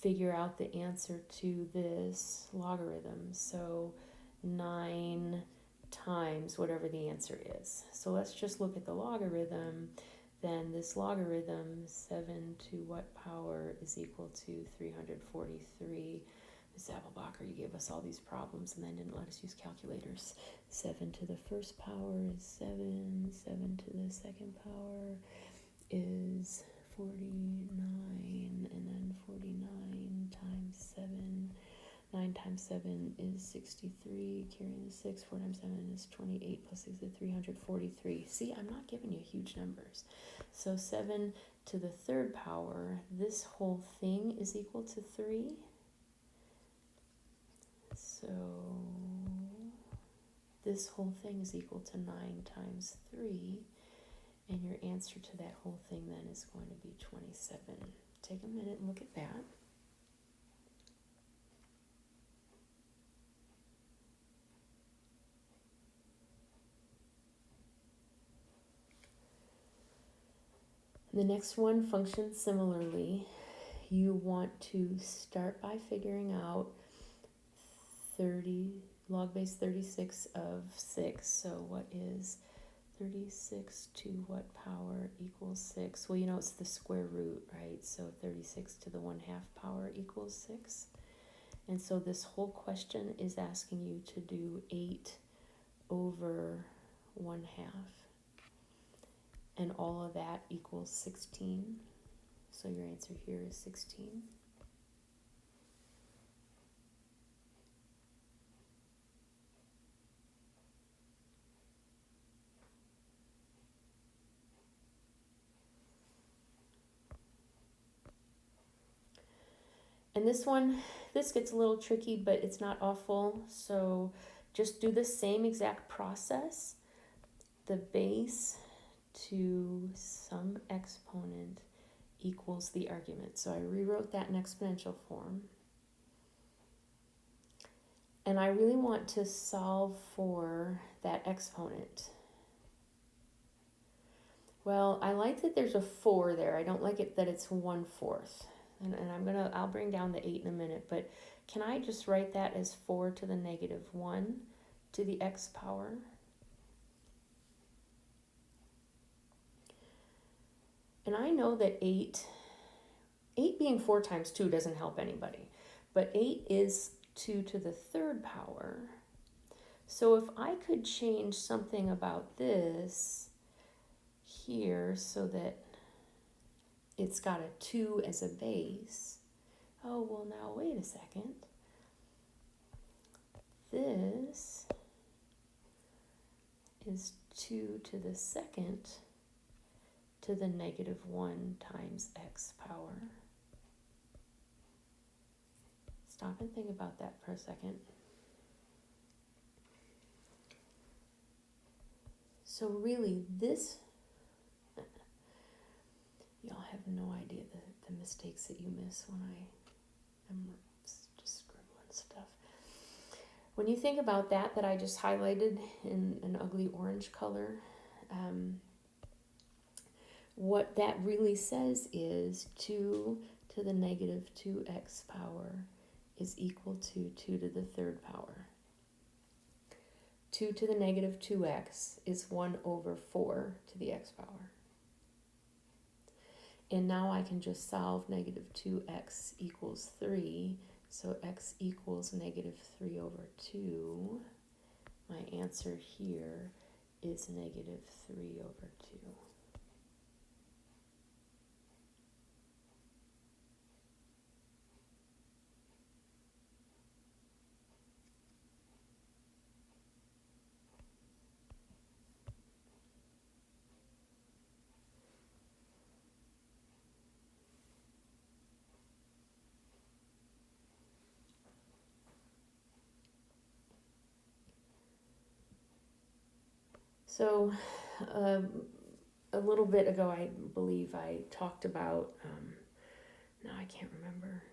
figure out the answer to this logarithm. So 9 times whatever the answer is. So let's just look at the logarithm. Then this logarithm, 7 to what power is equal to 343. Ms. Applebacher, you gave us all these problems and then didn't let us use calculators. 7 to the 1st power is 7. 7 to the 2nd power is 49. And then 49 times 7. 9 times 7 is 63, carrying the 6, 4 times 7 is 28, plus 6 is 343. See, I'm not giving you huge numbers. So 7 to the 3rd power, this whole thing is equal to 3. So this whole thing is equal to 9 times 3, and your answer to that whole thing then is going to be 27. Take a minute and look at that. The next one functions similarly. You want to start by figuring out 30 log base 36 of 6. So what is 36 to what power equals 6? Well, you know it's the square root, right? So 36 to the 1/2 power equals 6. And so this whole question is asking you to do 8 over 1/2. and all of that equals 16. So your answer here is 16. And this gets a little tricky, but it's not awful. So just do the same exact process. The base to some exponent equals the argument. So I rewrote that in exponential form. And I really want to solve for that exponent. Well, I like that there's a 4 there. I don't like it that it's 1/4. And I'll bring down the 8 in a minute, but can I just write that as 4 to the negative 1 to the x power? And I know that 8 being 4 times 2 doesn't help anybody, but 8 is 2 to the 3rd power. So if I could change something about this here so that it's got a 2 as a base. Oh, well, now wait a second. This is 2 to the 2nd to the negative 1 times x power. Stop and think about that for a second. So really, this, y'all have no idea the mistakes that you miss when I am just scribbling stuff. When you think about that I just highlighted in an ugly orange color, what that really says is 2 to the negative 2x power is equal to 2 to the 3rd power. 2 to the negative 2x is 1/4 to the x power. And now I can just solve negative 2x equals 3. So x equals negative 3/2. My answer here is negative 3/2. So a little bit ago, I believe I talked about, now I can't remember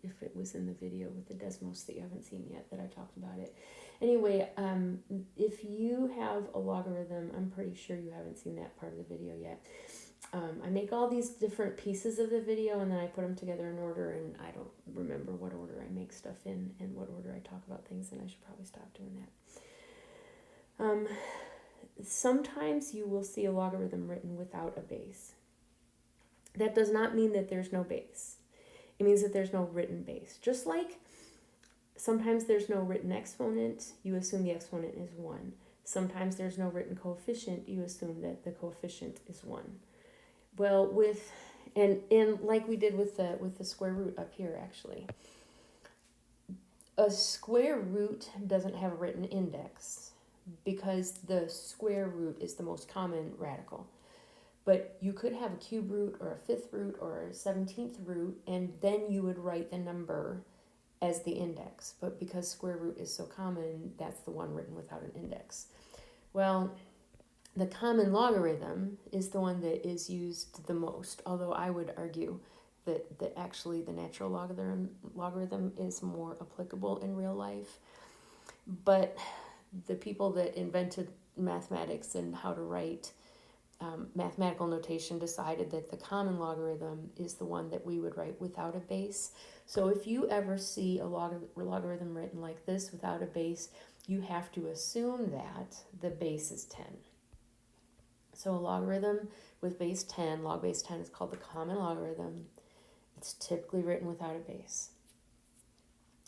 if it was in the video with the Desmos that you haven't seen yet that I talked about it. Anyway, if you have a logarithm, I'm pretty sure you haven't seen that part of the video yet. I make all these different pieces of the video and then I put them together in order, and I don't remember what order I make stuff in and what order I talk about things, and I should probably stop doing that. Sometimes you will see a logarithm written without a base. That does not mean that there's no base. It means that there's no written base. Just like sometimes there's no written exponent, you assume the exponent is 1. Sometimes there's no written coefficient, you assume that the coefficient is 1. Well, and like we did with the square root up here, actually. A square root doesn't have a written index, because the square root is the most common radical. But you could have a cube root or a 5th root or a 17th root, and then you would write the number as the index. But because square root is so common, that's the one written without an index. Well, the common logarithm is the one that is used the most, although I would argue that actually the natural logarithm is more applicable in real life. But the people that invented mathematics and how to write mathematical notation decided that the common logarithm is the one that we would write without a base. So if you ever see a logarithm written like this without a base, you have to assume that the base is 10. So a logarithm with base 10, log base 10, is called the common logarithm. It's typically written without a base.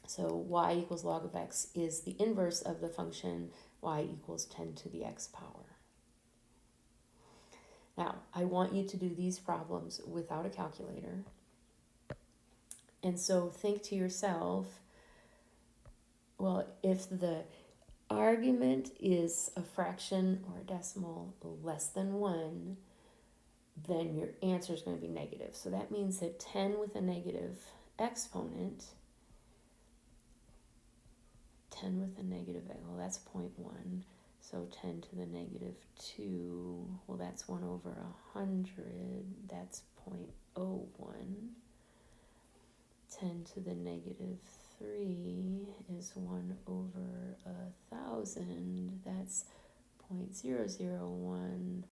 So y equals log of x is the inverse of the function y equals 10 to the x power. Now, I want you to do these problems without a calculator. And so think to yourself, well, if the argument is a fraction or a decimal less than 1, then your answer is going to be negative. So that means that 10 with a negative exponent, 10 with a negative, well, that's 0.1. So 10 to the negative 2, well, that's 1 over 100, that's 0.01. 10 to the negative 3 is 1 over 1,000, that's 0.001.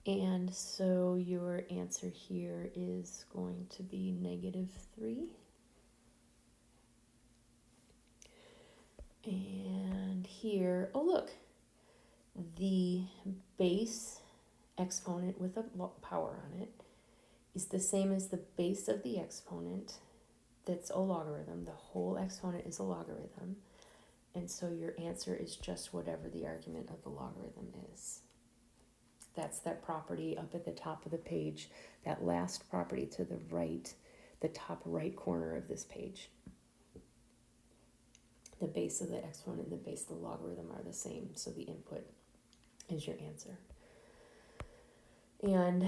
And so your answer here is going to be negative 3. And here, oh look, the base exponent with a power on it is the same as the base of the exponent. That's a logarithm. The whole exponent is a logarithm. And so your answer is just whatever the argument of the logarithm is. That's that property up at the top of the page, that last property to the right, the top right corner of this page. The base of the exponent and the base of the logarithm are the same, so the input is your answer. And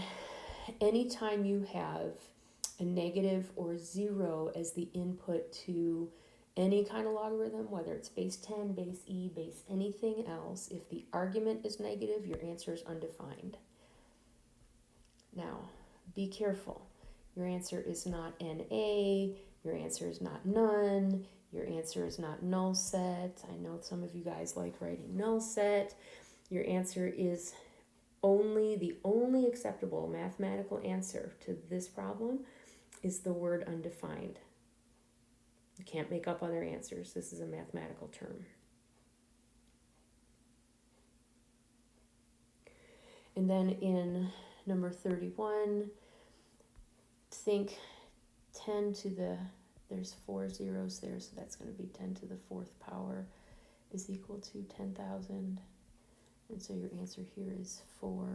anytime you have a negative or 0 as the input to any kind of logarithm, whether it's base 10, base e, base anything else, if the argument is negative, your answer is undefined. Now, be careful. Your answer is not NA, your answer is not none, your answer is not null set. I know some of you guys like writing null set. Your answer is the only acceptable mathematical answer to this problem is the word undefined. You can't make up other answers. This is a mathematical term. And then in number 31, think 10 to the, there's 4 zeros there, so that's going to be 10 to the 4th power is equal to 10,000. And so your answer here is 4.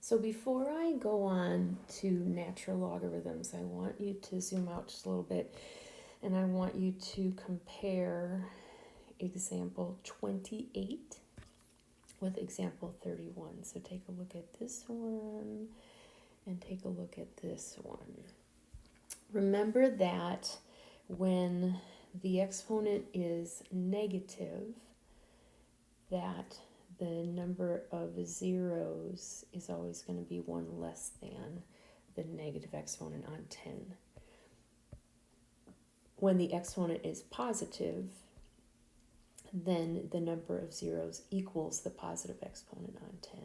So before I go on to natural logarithms, I want you to zoom out just a little bit, and I want you to compare example 28 with example 31. So take a look at this one and take a look at this one. Remember that when the exponent is negative, that the number of zeros is always going to be 1 less than the negative exponent on 10. When the exponent is positive, then the number of zeros equals the positive exponent on 10.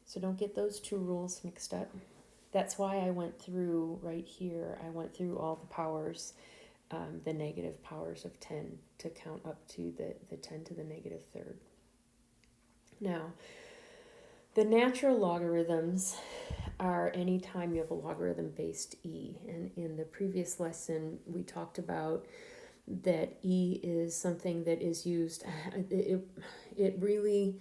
So don't get those two rules mixed up. That's why I went through right here, I went through all the powers, the negative powers of 10 to count up to the 10 to the negative 3rd. Now, the natural logarithms are any time you have a logarithm-based e. And in the previous lesson, we talked about that e is something that is used, it really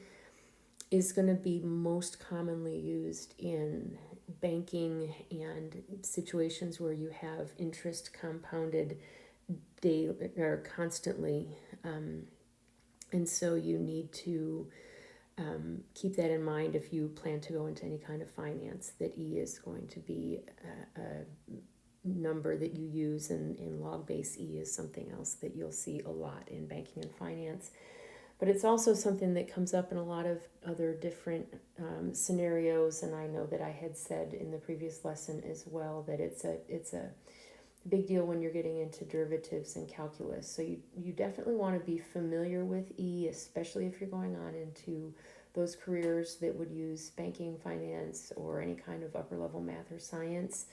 is going to be most commonly used in banking and situations where you have interest compounded daily or constantly. And so you need to keep that in mind if you plan to go into any kind of finance, that E is going to be a number that you use, and log base E is something else that you'll see a lot in banking and finance. But it's also something that comes up in a lot of other different scenarios, and I know that I had said in the previous lesson as well that it's a big deal when you're getting into derivatives and calculus. So you definitely want to be familiar with E, especially if you're going on into those careers that would use banking, finance, or any kind of upper level math or science.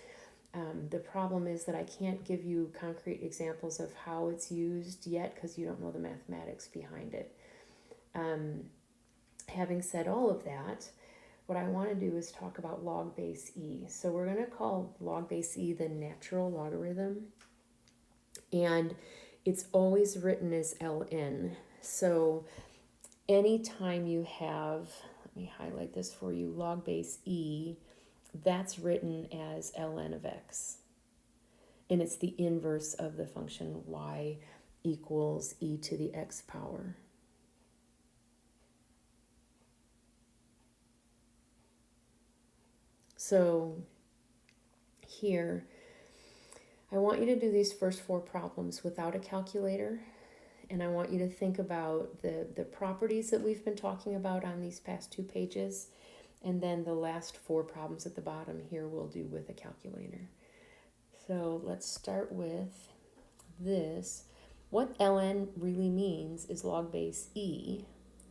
The problem is that I can't give you concrete examples of how it's used yet because you don't know the mathematics behind it. Having said all of that, what I want to do is talk about log base E. So we're going to call log base E the natural logarithm, and it's always written as ln. So anytime you have, let me highlight this for you, log base e, that's written as ln of x. And it's the inverse of the function y equals e to the x power. So here, I want you to do these first 4 problems without a calculator. And I want you to think about the properties that we've been talking about on these past 2 pages. And then the last 4 problems at the bottom here we'll do with a calculator. So let's start with this. What ln really means is log base e.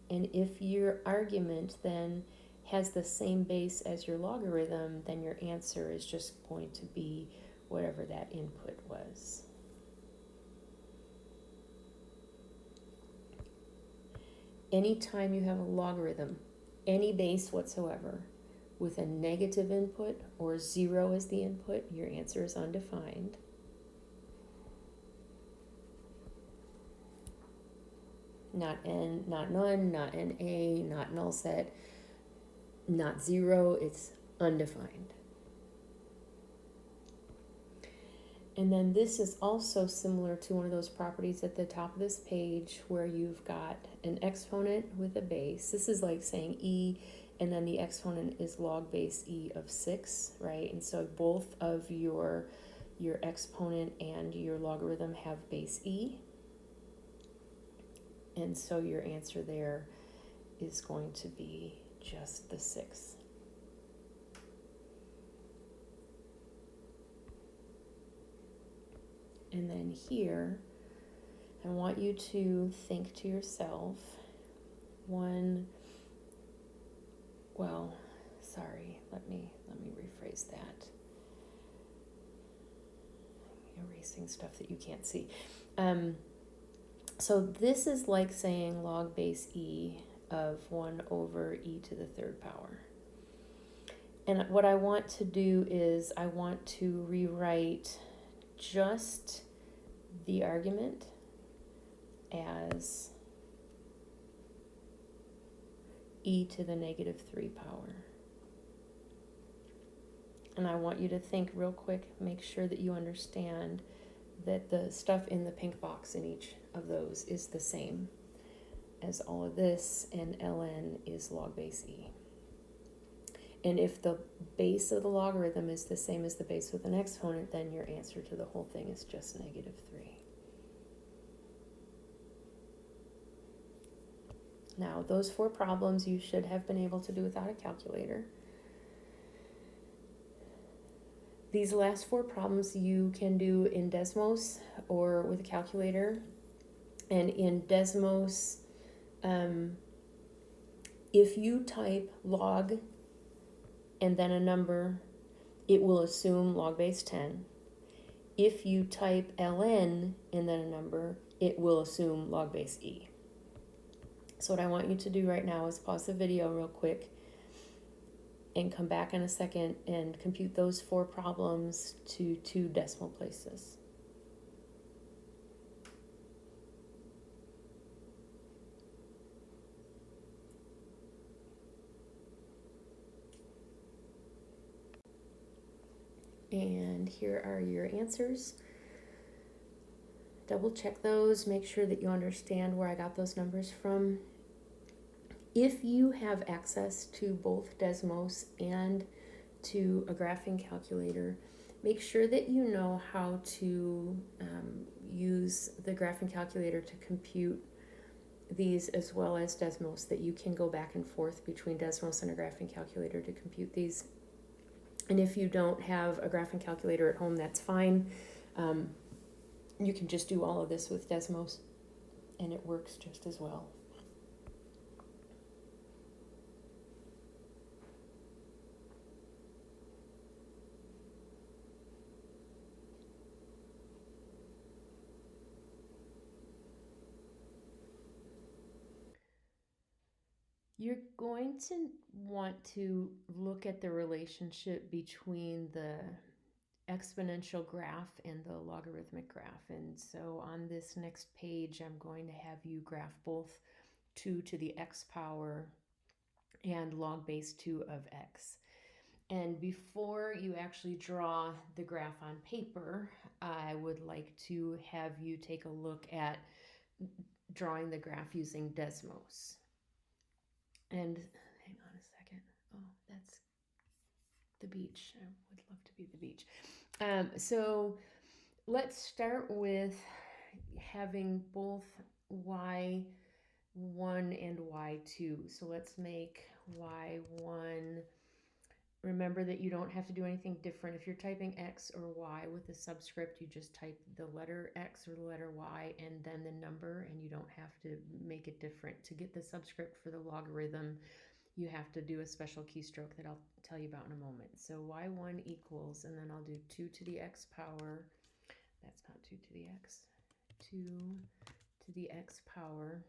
And if your argument then has the same base as your logarithm, then your answer is just going to be whatever that input was. Anytime you have a logarithm, any base whatsoever, with a negative input or 0 as the input, your answer is undefined. Not n, not none, not NA, not null set, not 0, it's undefined. And then this is also similar to one of those properties at the top of this page where you've got an exponent with a base. This is like saying e, and then the exponent is log base e of 6, right? And so both of your exponent and your logarithm have base e. And so your answer there is going to be just the 6. And then here, I want you to think to yourself, let me rephrase that. I'm erasing stuff that you can't see. So this is like saying log base e of 1 over e to the 3rd power. And what I want to do is I want to rewrite just the argument as e to the negative 3 power. And I want you to think real quick, make sure that you understand that the stuff in the pink box in each of those is the same as all of this, and ln is log base e. And if the base of the logarithm is the same as the base with an exponent, then your answer to the whole thing is just negative 3. Now, those 4 problems you should have been able to do without a calculator. These last 4 problems you can do in Desmos or with a calculator. And in Desmos, if you type log and then a number, it will assume log base 10. If you type ln and then a number, it will assume log base e. So what I want you to do right now is pause the video real quick and come back in a second and compute those 4 problems to 2 decimal places. And here are your answers. Double check those, make sure that you understand where I got those numbers from. If you have access to both Desmos and to a graphing calculator, make sure that you know how to use the graphing calculator to compute these as well as Desmos, that you can go back and forth between Desmos and a graphing calculator to compute these. And if you don't have a graphing calculator at home, that's fine. You can just do all of this with Desmos, and it works just as well. You're going to want to look at the relationship between the exponential graph and the logarithmic graph. And so on this next page, I'm going to have you graph both 2 to the x power and log base 2 of x. And before you actually draw the graph on paper, I would like to have you take a look at drawing the graph using Desmos. And hang on a second. Oh, that's the beach. I would love to be the beach. So let's start with having both y1 and y2. So let's make y1. Remember that you don't have to do anything different. If you're typing x or y with a subscript, you just type the letter x or the letter y and then the number, and you don't have to make it different. To get the subscript for the logarithm, you have to do a special keystroke that I'll tell you about in a moment. So y1 equals, and then I'll do 2 to the x power. That's not 2 to the x. 2 to the x power.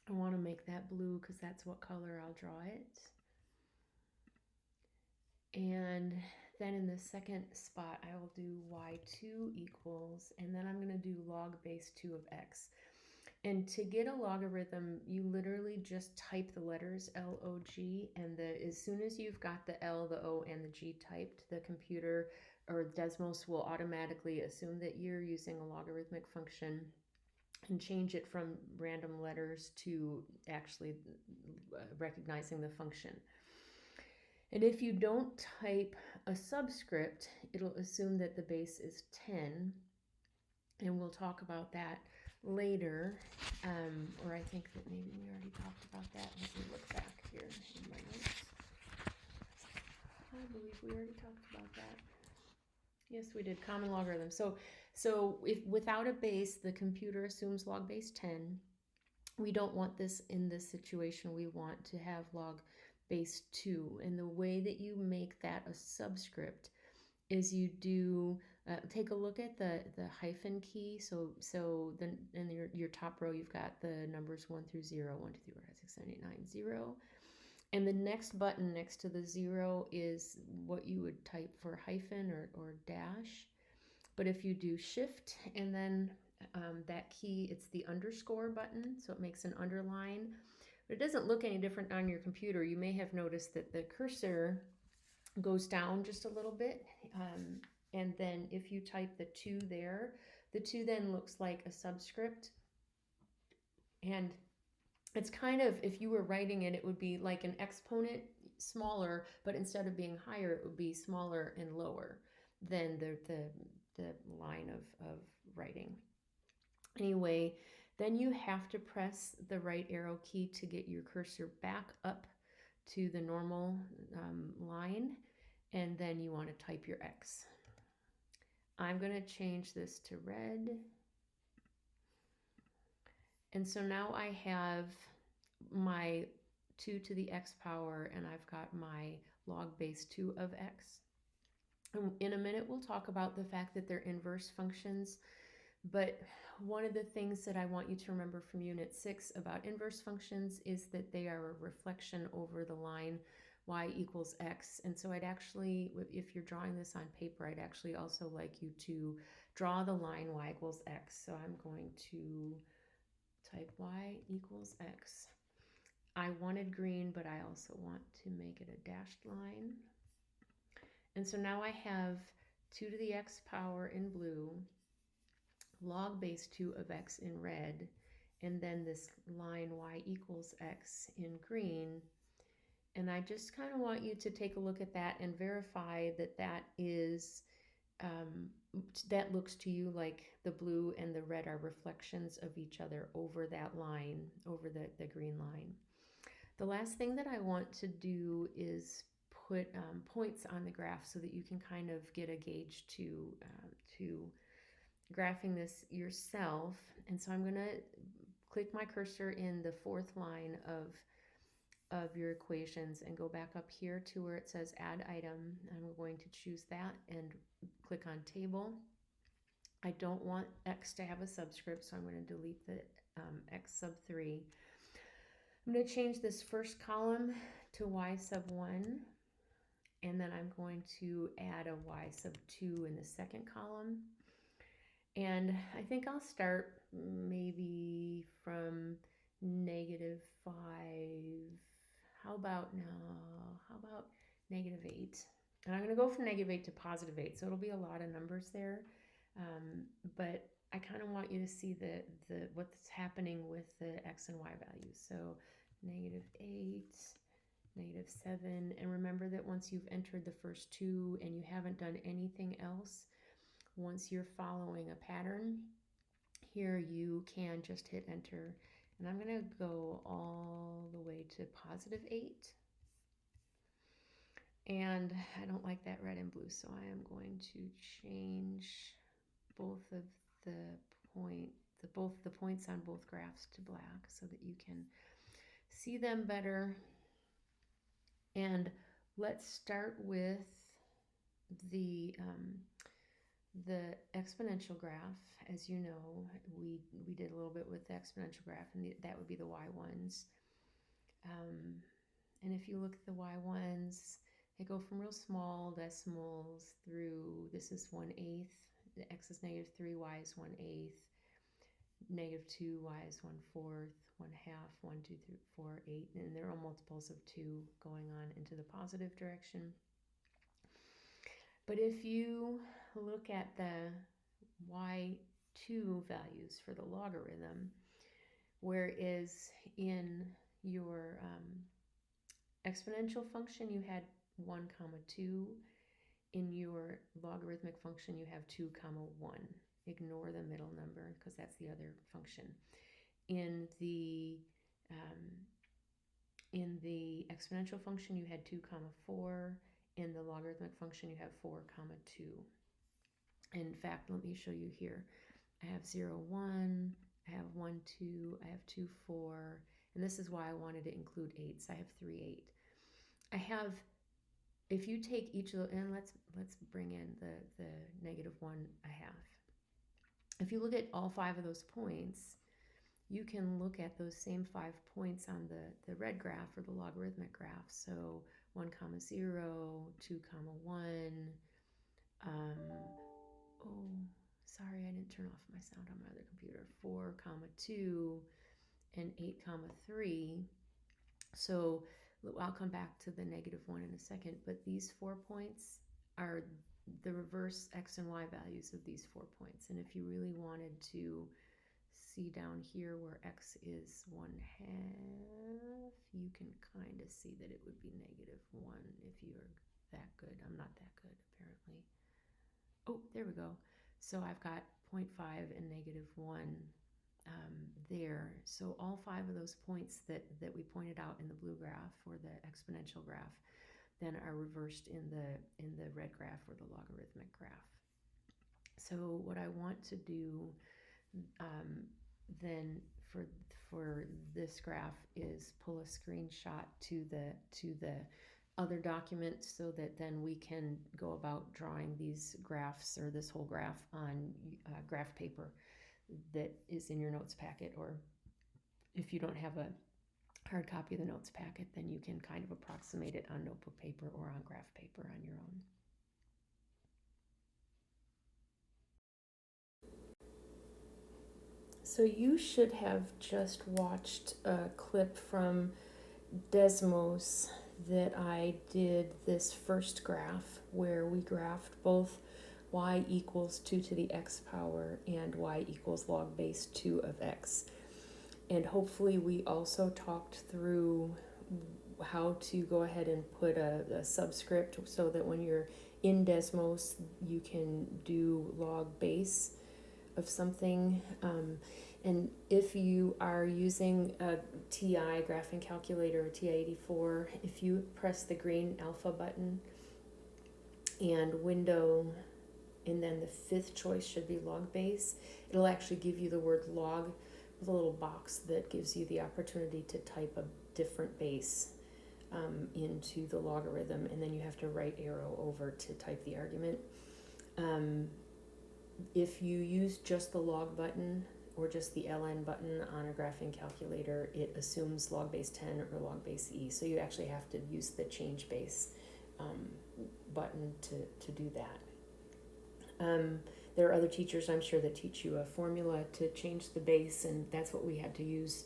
I want to make that blue because that's what color I'll draw it. And then in the second spot, I will do y2 equals, and then I'm going to do log base 2 of x. And to get a logarithm, you literally just type the letters log, and as soon as you've got the L, the O, and the G typed, the computer or Desmos will automatically assume that you're using a logarithmic function and change it from random letters to actually recognizing the function. And if you don't type a subscript, it'll assume that the base is 10, and we'll talk about that later, or I think that maybe we already talked about that. Let me look back here in my notes. I believe we already talked about that. Yes, we did, common logarithm. So if without a base, the computer assumes log base 10. We don't want this in this situation. We want to have log base 2. And the way that you make that a subscript is you do, take a look at the hyphen key. So then in your top row, you've got the numbers 1 through 0, 1, 2, 3, 4, 5, 6, 7, 8, 9, 0. And the next button next to the 0 is what you would type for hyphen or dash. But if you do shift and then that key, it's the underscore button, so it makes an underline. But it doesn't look any different on your computer. You may have noticed that the cursor goes down just a little bit. And then if you type the 2 there, the 2 then looks like a subscript. And it's kind of, if you were writing it, it would be like an exponent, smaller, but instead of being higher, it would be smaller and lower than the line of writing. Anyway, then you have to press the right arrow key to get your cursor back up to the normal line, and then you want to type your X. I'm going to change this to red. And so now I have my 2 to the x power, and I've got my log base 2 of x. And in a minute, we'll talk about the fact that they're inverse functions. But one of the things that I want you to remember from Unit 6 about inverse functions is that they are a reflection over the line y equals x. And so I'd actually, if you're drawing this on paper, I'd actually also like you to draw the line y equals x. So I'm going to type y equals x. I wanted green, but I also want to make it a dashed line. And so now I have 2 to the x power in blue, log base 2 of x in red, and then this line y equals x in green. And I just kind of want you to take a look at that and verify that that is, that looks to you like the blue and the red are reflections of each other over that line, over the green line. The last thing that I want to do is put points on the graph so that you can kind of get a gauge to graphing this yourself. And so I'm going to click my cursor in the 4th line of your equations and go back up here to where it says add item. I'm going to choose that and click on table. I don't want x to have a subscript, so I'm going to delete the x sub 3. I'm going to change this first column to y sub 1, and then I'm going to add a y sub 2 in the second column. And I think I'll start maybe from -5. How about -8? And I'm going to go from -8 to +8, so it'll be a lot of numbers there. But I kind of want you to see the what's happening with the x and y values. So -8, -7, and remember that once you've entered the first two and you haven't done anything else, once you're following a pattern, here you can just hit enter. And I'm going to go all the way to +8. And I don't like that red and blue, so I am going to change both of the points on both graphs to black so that you can see them better. And let's start with the exponential graph. As you know, we did a little bit with the exponential graph, and that would be the y1s. And if you look at the y1s, they go from real small decimals through, this is 1/8, the x is -3, y is 1/8, -2, y is 1/4, 1/2, 1, 2, 3, 4, 8, and they're all multiples of 2 going on into the positive direction. But if you look at the y2 values for the logarithm, whereas in your exponential function you had 1, 2, in your logarithmic function you have 2, 1. Ignore the middle number because that's the other function. In the exponential function you had 2, 4. In the logarithmic function you have 4, 2. In fact, let me show you here. I have 0, 1, I have 1, 2, I have 2, 4, and this is why I wanted to include 8s. I have 3, 8. I have, if you take each of the, and let's bring in the -1/2. If you look at all 5 of those points, you can look at those same 5 points on the red graph or the logarithmic graph. So 1, 0, 2, 1. Oh, sorry, I didn't turn off my sound on my other computer. 4, 2, and 8, 3. So I'll come back to the -1 in a second, but these 4 points are the reverse x and y values of these 4 points. And if you really wanted to see down here where x is 1/2, you can kind of see that it would be -1 if you're that good. I'm not that good, apparently. Oh, there we go. So I've got 0.5 and -1 there. So all 5 of those points that we pointed out in the blue graph or the exponential graph then are reversed in the red graph or the logarithmic graph. So what I want to do then for this graph is pull a screenshot to the other document so that then we can go about drawing these graphs or this whole graph on graph paper that is in your notes packet, or if you don't have a hard copy of the notes packet, then you can kind of approximate it on notebook paper or on graph paper on your own. So you should have just watched a clip from Desmos that I did this first graph where we graphed both y equals 2 to the x power and y equals log base 2 of x. And hopefully we also talked through how to go ahead and put a subscript so that when you're in Desmos you can do log base of something. And if you are using a TI graphing calculator, a TI-84, if you press the green alpha button and window, and then the 5th choice should be log base, it'll actually give you the word log with a little box that gives you the opportunity to type a different base into the logarithm, and then you have to right arrow over to type the argument. If you use just the log button or just the ln button on a graphing calculator, it assumes log base 10 or log base e, so you actually have to use the change base button to do that. There are other teachers, I'm sure, that teach you a formula to change the base, and that's what we had to use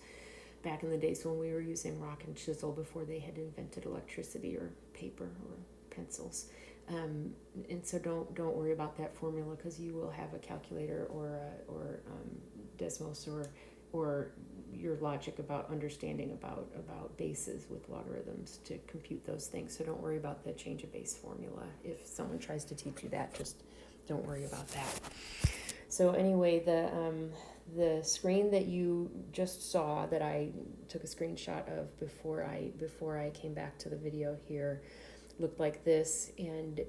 back in the days when we were using rock and chisel before they had invented electricity or paper or pencils. And so don't worry about that formula, because you will have a calculator or Desmos or your logic about understanding about bases with logarithms to compute those things. So don't worry about the change of base formula. If someone tries to teach you that, just don't worry about that. So anyway, the screen that you just saw that I took a screenshot of before I came back to the video here looked like this, and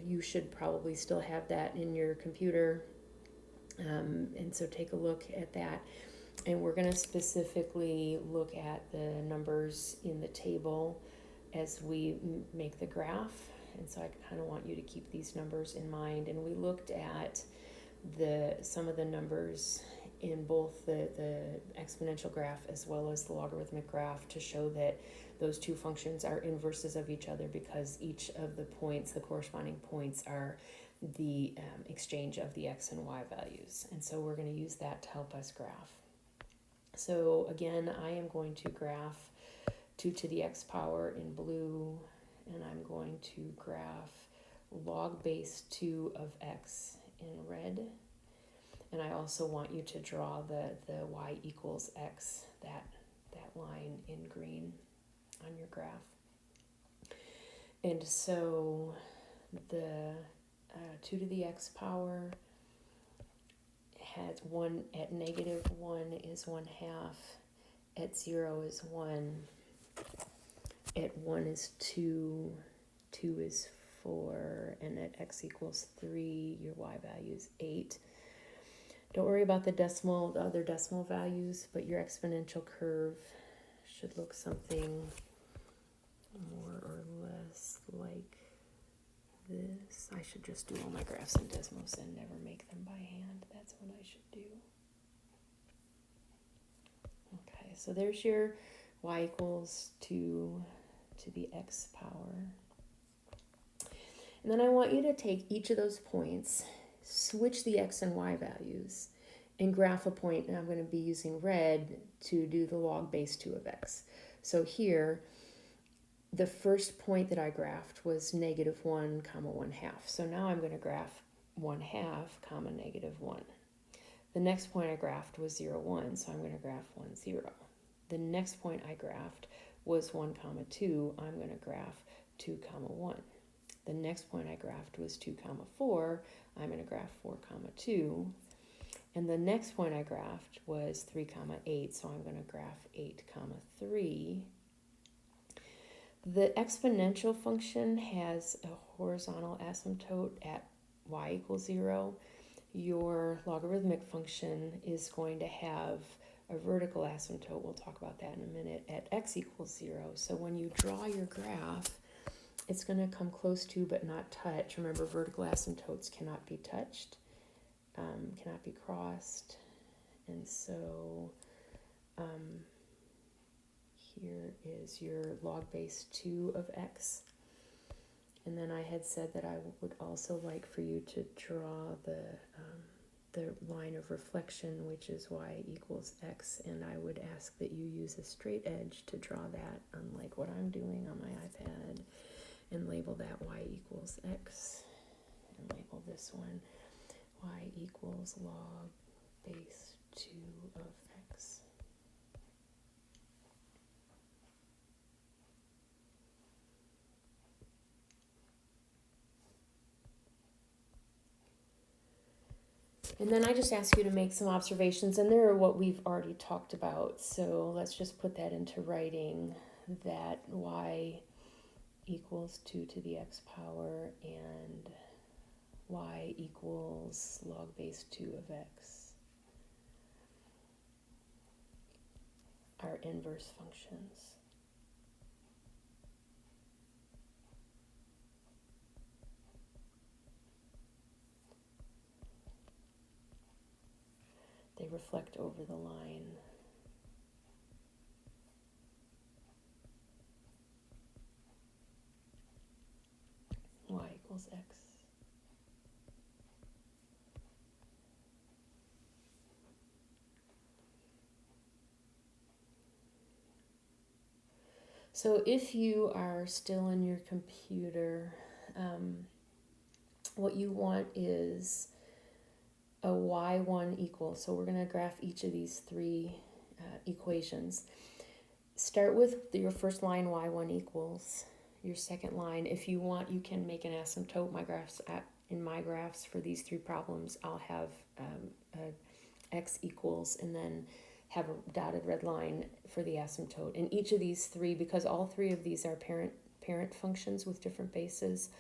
you should probably still have that in your computer, and so take a look at that. And we're going to specifically look at the numbers in the table as we make the graph, and so I kind of want you to keep these numbers in mind. And we looked at some of the numbers in both the exponential graph as well as the logarithmic graph to show that those two functions are inverses of each other, because each of the points, the corresponding points, are the exchange of the x and y values. And so we're going to use that to help us graph. So again, I am going to graph 2 to the x power in blue, and I'm going to graph log base 2 of x in red. And I also want you to draw the y equals x, that line in green on your graph. And so the 2 to the x power has 1 at -1 is 1/2, at 0 is 1, at 1 is 2, 2 is 4, and at x equals 3, your y value is 8. Don't worry about the other decimal values, but your exponential curve should look something more or less like this. I should just do all my graphs in Desmos and never make them by hand. That's what I should do. Okay, so there's your y equals 2 to the x power. And then I want you to take each of those points, switch the x and y values, and graph a point, and I'm going to be using red to do the log base 2 of x. So here, the first point that I graphed was -1, 1/2. So now I'm going to graph 1/2, -1. The next point I graphed was 0, 1, so I'm going to graph 1, 0. The next point I graphed was 1, 2, I'm going to graph 2, 1. The next point I graphed was 2, 4, I'm going to graph 4, 2. And the next point I graphed was 3, 8, so I'm going to graph 8, 3. The exponential function has a horizontal asymptote at y equals 0. Your logarithmic function is going to have a vertical asymptote, we'll talk about that in a minute, at x equals 0. So when you draw your graph, it's going to come close to but not touch. Remember, vertical asymptotes cannot be touched, cannot be crossed. And so here is your log base 2 of x. And then I had said that I would also like for you to draw the line of reflection, which is y equals x, and I would ask that you use a straight edge to draw that, unlike what I'm doing on my iPad, and label that y equals x, and label this one y equals log base 2 of x. And then I just ask you to make some observations, and they're what we've already talked about. So let's just put that into writing, that y equals 2 to the x power and y equals log base 2 of x are inverse functions. They reflect over the line. Y equals x. So if you are still in your computer, what you want is a y1 equal. So we're going to graph each of these three equations. Start with your first line, y1 equals. Your second line, if you want, you can make an asymptote. In my graphs for these three problems, I'll have x equals and then have a dotted red line for the asymptote. And each of these three, because all three of these are parent functions with different bases,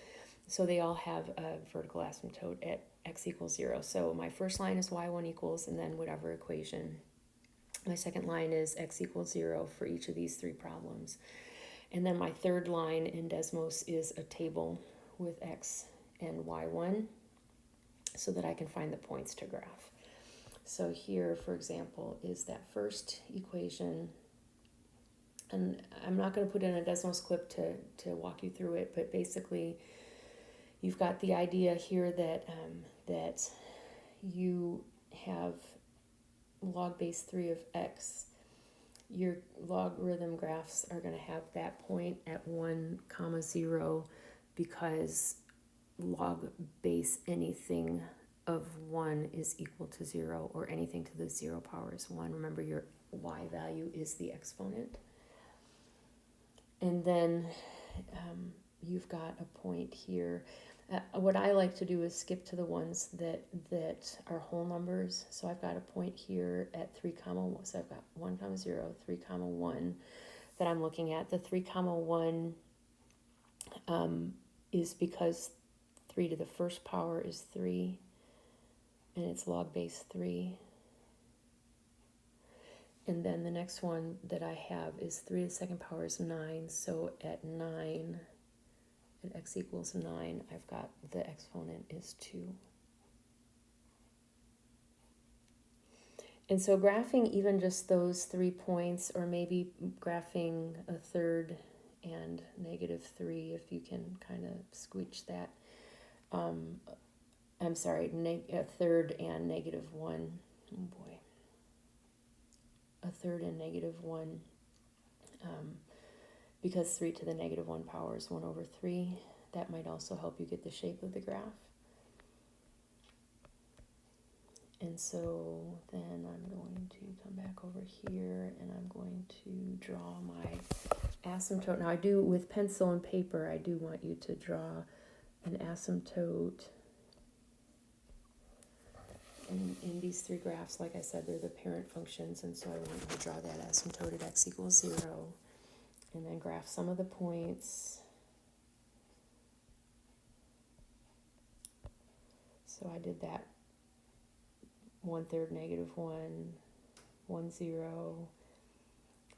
so they all have a vertical asymptote at x equals 0. So my first line is y1 equals and then whatever equation. My second line is x equals 0 for each of these three problems. And then my third line in Desmos is a table with x and y1 so that I can find the points to graph. So here, for example, is that first equation. And I'm not going to put in a Desmos clip to walk you through it, but basically you've got the idea here that that you have log base 3 of x. Your logarithm graphs are going to have that point at 1, 0 because log base anything of 1 is equal to 0, or anything to the 0 power is 1. Remember, your y value is the exponent. And then you've got a point here. What I like to do is skip to the ones that are whole numbers. So I've got a point here at 3, 1. So I've got 1, 0, 3, 1 that I'm looking at. The 3, 1 is because 3 to the first power is 3, and it's log base 3. And then the next one that I have is 3 to the second power is 9. So at 9, at x equals 9, I've got the exponent is 2. And so graphing even just those 3 points, or maybe graphing a third and -3, if you can kind of squeech that. I'm sorry, a third and -1. Oh boy. A third and -1. Because 3 to the -1 power is 1 over 3. That might also help you get the shape of the graph. And so then I'm going to come back over here and I'm going to draw my asymptote. Now I do, with pencil and paper, I do want you to draw an asymptote. And in these three graphs, like I said, they're the parent functions, and so I want you to draw that asymptote at x equals 0. And then graph some of the points. So I did that 1/3 -1, 1, 0,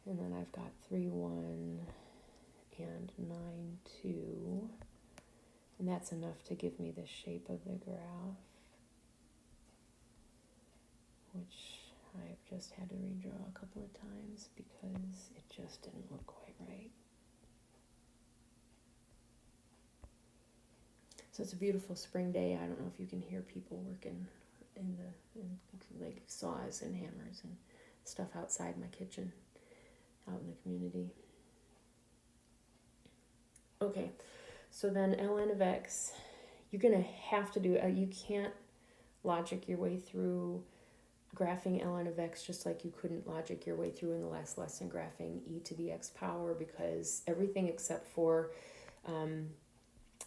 and then I've got 3, 1, and 9, 2, and that's enough to give me the shape of the graph, which I've just had to redraw a couple of times because it just didn't look quite right. So it's a beautiful spring day. I don't know if you can hear people working in like saws and hammers and stuff outside my kitchen, out in the community. Okay, so then ln of x, you're going to have to do, you can't logic your way through graphing ln of x just like you couldn't logic your way through in the last lesson graphing e to the x power, because everything except for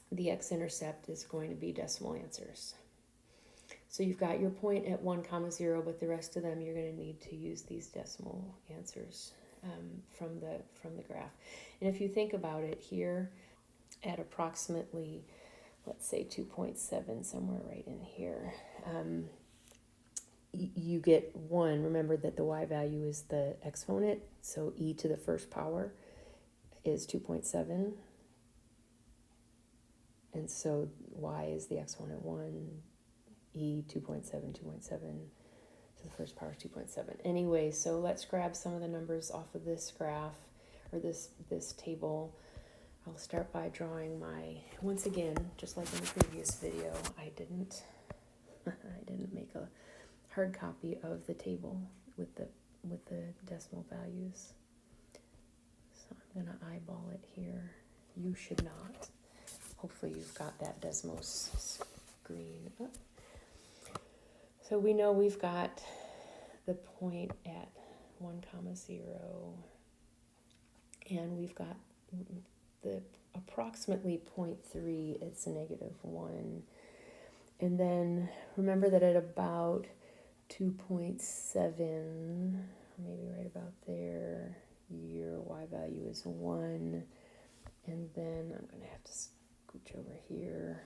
the x-intercept is going to be decimal answers. So you've got your point at 1, 0, but the rest of them you're going to need to use these decimal answers from the graph. And if you think about it, here at approximately, let's say 2.7, somewhere right in here, you get 1. Remember that the y value is the exponent, so e to the first power is 2.7. And so y is the exponent 1, e 2.7, 2.7 to the first power is 2.7. Anyway, so let's grab some of the numbers off of this graph, or this table. I'll start by drawing my, once again, just like in the previous video, I didn't make a hard copy of the table with the decimal values. So I'm I'm going to eyeball it here. You should not. Hopefully you've got that Desmos screen up. So we know we've got the point at 1, 0, and we've got the approximately 0.3, it's -1. And then remember that at about 2.7, maybe right about there, your y value is 1. And then I'm going to have to scooch over here.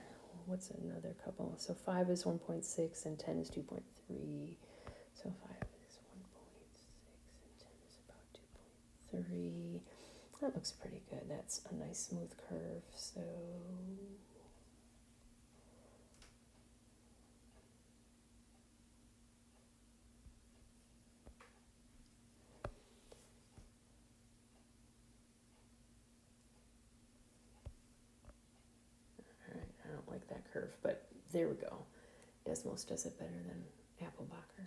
What's another couple? So 5 is 1.6 and 10 is 2.3. So 5 is 1.6 and 10 is about 2.3. That looks pretty good. That's a nice smooth curve. So I don't like that curve, but there we go. Desmos does it better than Applebacher.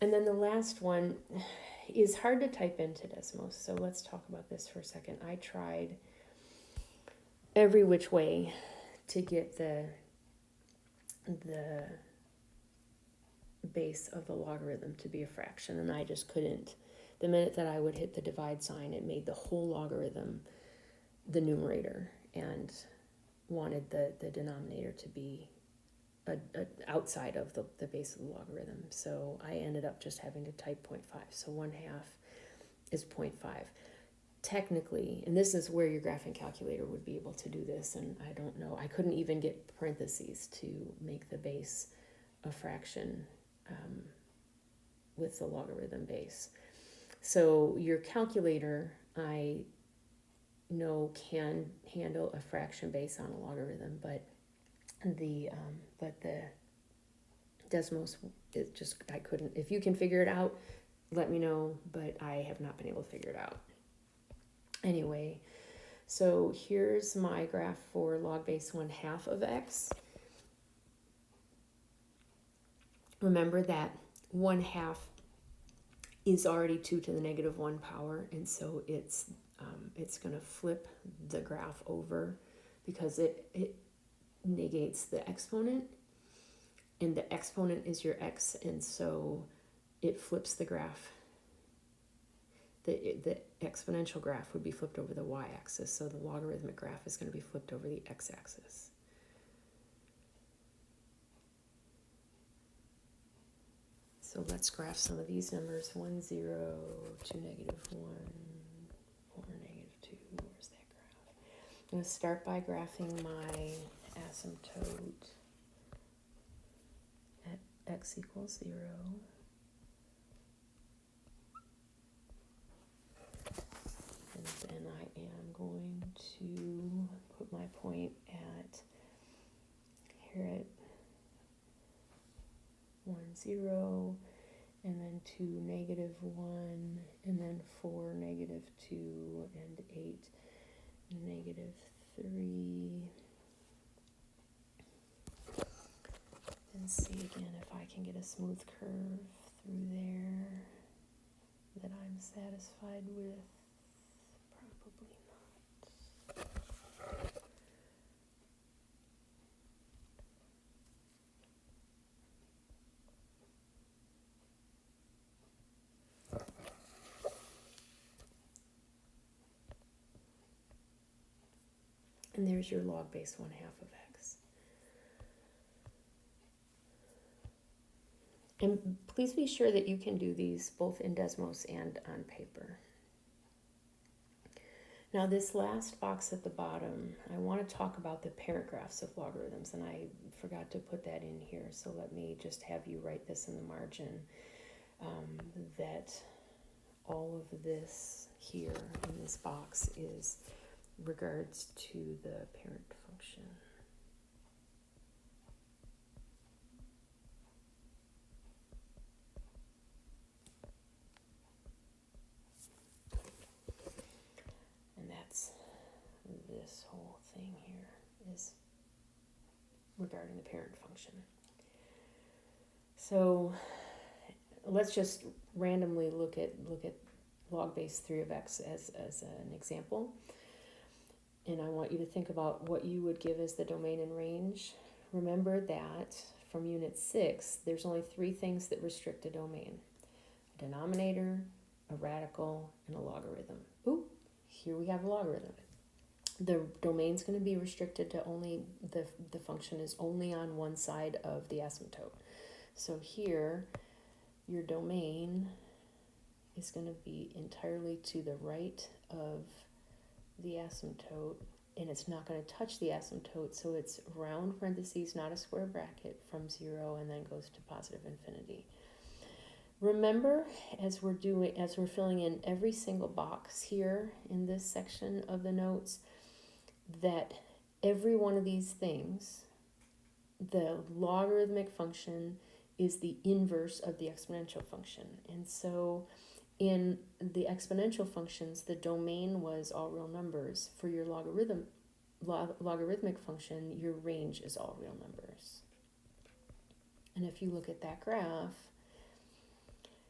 And then the last one is hard to type into Desmos, so let's talk about this for a second. I tried every which way to get the base of the logarithm to be a fraction, and I just couldn't. The minute that I would hit the divide sign, it made the whole logarithm the numerator and wanted the denominator to be outside of the base of the logarithm. So I ended up just having to type 0.5. So 1/2 is 0.5. Technically, and this is where your graphing calculator would be able to do this, and I don't know, I couldn't even get parentheses to make the base a fraction with the logarithm base. So your calculator, I know, can handle a fraction base on a logarithm, but the Desmos, it just, I couldn't. If you can figure it out, let me know, but I have not been able to figure it out. Anyway, so here's my graph for log base 1/2 of x. Remember that 1/2 is already 2 to the -1 power, and so it's going to flip the graph over because it negates the exponent, and the exponent is your x, and so it flips the graph. The exponential graph would be flipped over the y-axis, so the logarithmic graph is going to be flipped over the x-axis. So let's graph some of these numbers. 1, 0, 2, -1, 4, -2. Where's that graph? I'm going to start by graphing my asymptote at x equals 0. And then I am going to put my point at here at 1, 0, and then 2, -1, and then 4, -2, and 8, -3. And see again if I can get a smooth curve through there that I'm satisfied with. Probably not. And there's your log base 1/2 of x. And please be sure that you can do these both in Desmos and on paper. Now this last box at the bottom, I want to talk about the parent graphs of logarithms, and I forgot to put that in here, so let me just have you write this in the margin, that all of this here in this box is regards to the parent function. And that's this whole thing here is regarding the parent function. So let's just randomly look at log base 3 of x as an example. And I want you to think about what you would give as the domain and range. Remember that from Unit 6, there's only 3 things that restrict a domain: a denominator, a radical, and a logarithm. Ooh, here we have a logarithm. The domain's going to be restricted to only, the function is only on one side of the asymptote. So here, your domain is going to be entirely to the right of the asymptote, and it's not going to touch the asymptote, so it's round parentheses, not a square bracket, from 0 and then goes to positive infinity. Remember, as we're filling in every single box here in this section of the notes, that every one of these things, the logarithmic function is the inverse of the exponential function. And so in the exponential functions, the domain was all real numbers. For your logarithmic function, your range is all real numbers. And if you look at that graph,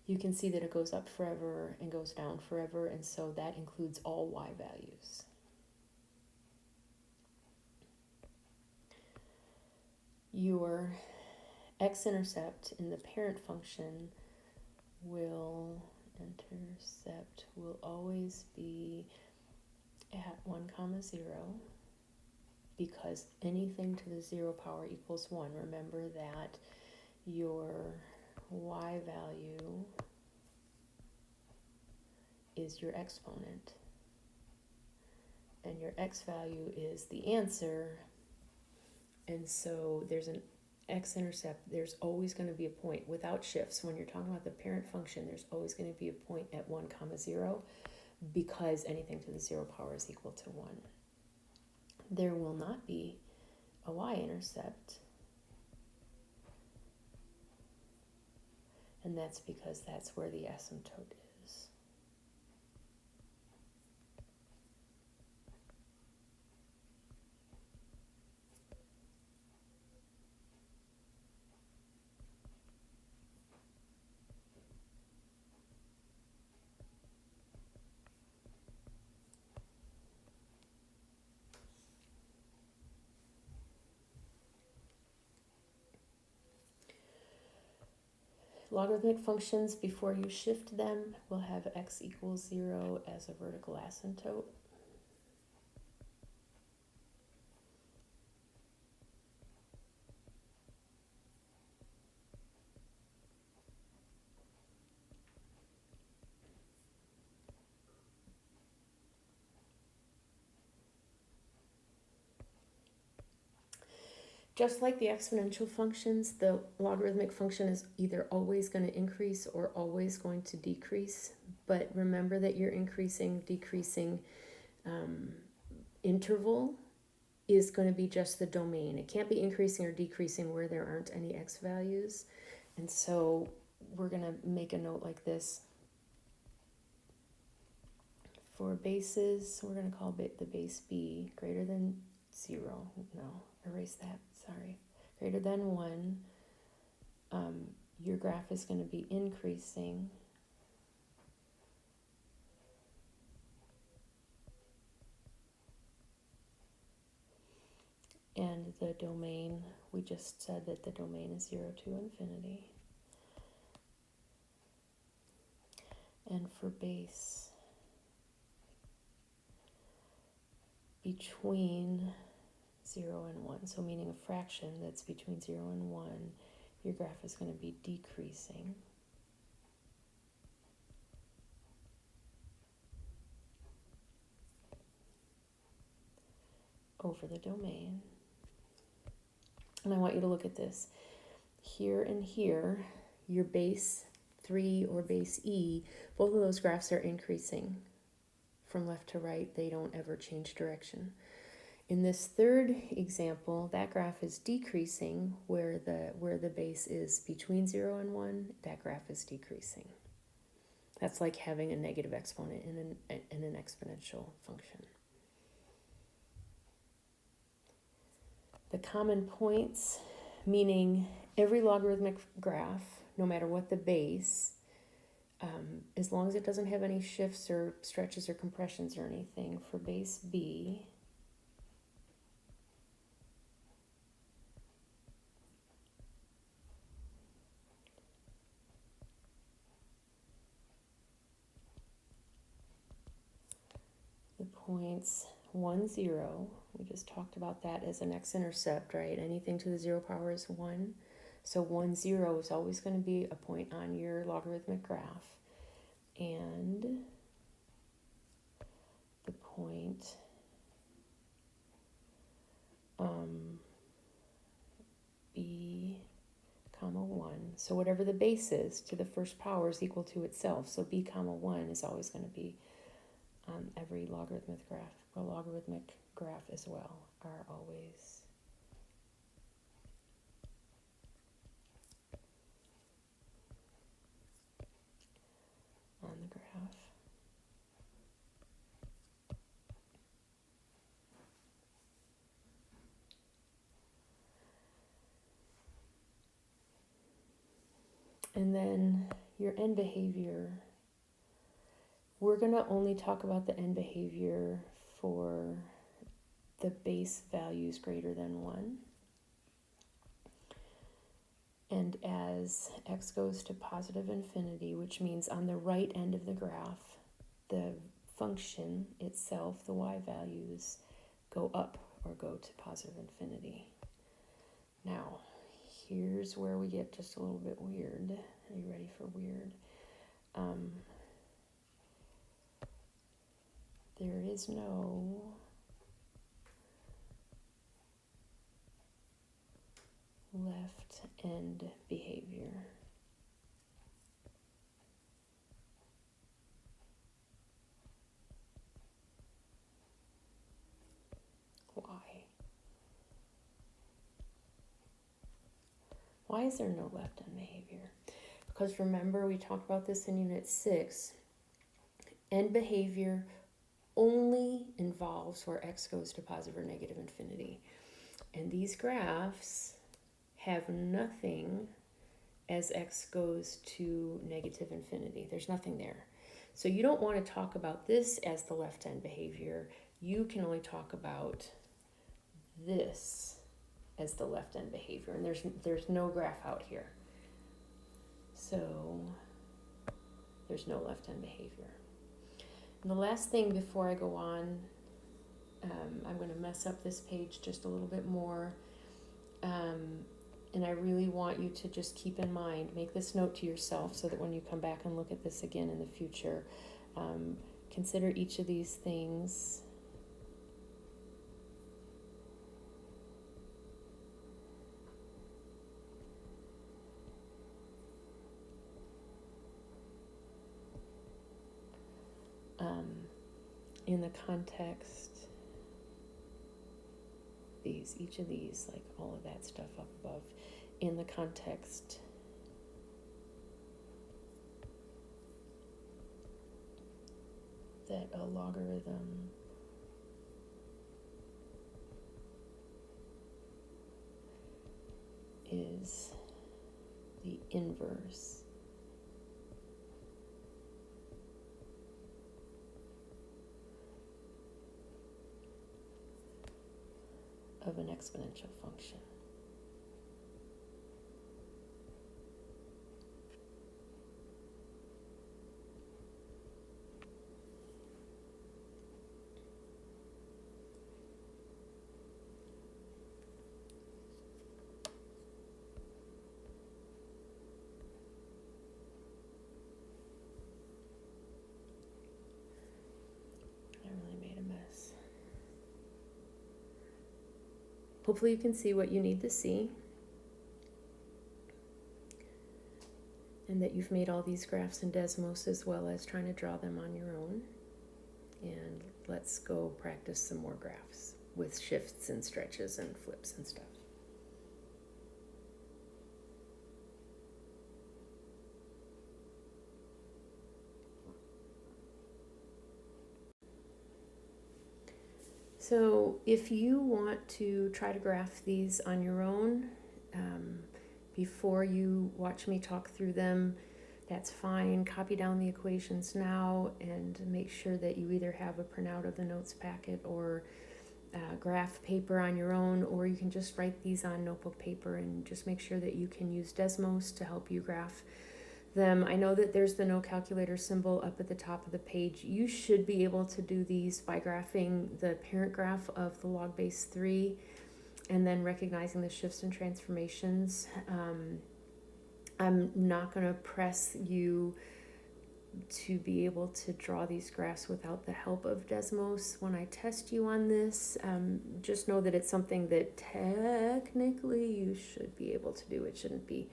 you can see that it goes up forever and goes down forever, and so that includes all y values. Your x-intercept in the parent function will always be at 1, 0, because anything to the 0 power equals 1. Remember that your y value is your exponent, and your x value is the answer. And so there's an x-intercept, there's always going to be a point without shifts. When you're talking about the parent function, there's always going to be a point at 1, 0, because anything to the 0 power is equal to 1. There will not be a y-intercept, and that's because that's where the asymptote is. Logarithmic functions, before you shift them, will have x equals 0 as a vertical asymptote. Just like the exponential functions, the logarithmic function is either always going to increase or always going to decrease. But remember that your increasing, decreasing interval is going to be just the domain. It can't be increasing or decreasing where there aren't any x values. And so we're going to make a note like this. For bases, we're going to call the base b greater than 0. No, erase that. Sorry. Greater than 1. Your graph is going to be increasing. And the domain, we just said that the domain is 0 to infinity. And for base, between 0 and 1, so meaning a fraction that's between 0 and 1, your graph is going to be decreasing. Over the domain. And I want you to look at this. Here and here, your base 3 or base E, both of those graphs are increasing from left to right. They don't ever change direction. In this third example, that graph is decreasing where the base is between 0 and 1, that graph is decreasing. That's like having a negative exponent in an exponential function. The common points, meaning every logarithmic graph, no matter what the base, as long as it doesn't have any shifts or stretches or compressions or anything, for base B, the points 1, 0, we just talked about that as an x-intercept, right? Anything to the 0 power is 1. So 1, 0 is always going to be a point on your logarithmic graph. And the point B, comma 1. So whatever the base is to the first power is equal to itself. So B, comma 1 is always going to be on every logarithmic graph. A logarithmic graph as well are always on the graph. And then your end behavior, we're going to only talk about the end behavior for the base values greater than 1. And as x goes to positive infinity, which means on the right end of the graph, the function itself, the y values, go up or go to positive infinity. Now, here's where we get just a little bit weird. Are you ready for weird? There is no left end behavior. Why? Why is there no left end behavior? Because remember, we talked about this in Unit 6. End behavior only involves where x goes to positive or negative infinity. And these graphs have nothing as x goes to negative infinity. There's nothing there. So you don't want to talk about this as the left end behavior. You can only talk about this as the left end behavior. And there's no graph out here. So there's no left end behavior. And the last thing before I go on, I'm going to mess up this page just a little bit more. And I really want you to just keep in mind, make this note to yourself so that when you come back and look at this again in the future, consider each of these things. In the context, each of these, like all of that stuff up above, in the context that a logarithm is the inverse of an exponential function. Hopefully you can see what you need to see, and that you've made all these graphs in Desmos as well as trying to draw them on your own. And let's go practice some more graphs with shifts and stretches and flips and stuff. So if you want to try to graph these on your own, before you watch me talk through them, that's fine. Copy down the equations now and make sure that you either have a printout of the notes packet or graph paper on your own, or you can just write these on notebook paper, and just make sure that you can use Desmos to help you graph them. I know that there's the no calculator symbol up at the top of the page. You should be able to do these by graphing the parent graph of the log base 3 and then recognizing the shifts and transformations. I'm not going to press you to be able to draw these graphs without the help of Desmos when I test you on this. Just know that it's something that technically you should be able to do. It shouldn't be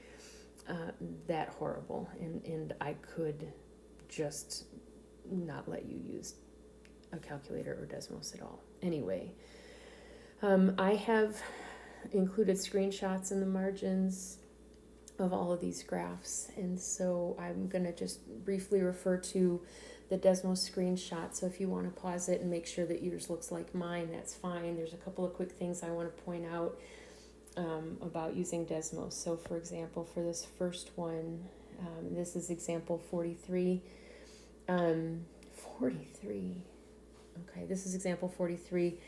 that horrible, and I could just not let you use a calculator or Desmos at all. Anyway, I have included screenshots in the margins of all of these graphs, and so I'm going to just briefly refer to the Desmos screenshot. So if you want to pause it and make sure that yours looks like mine, that's fine. There's a couple of quick things I want to point out about using Desmos. So for example, for this first one, this is example 43. 43. Okay, this is example 43.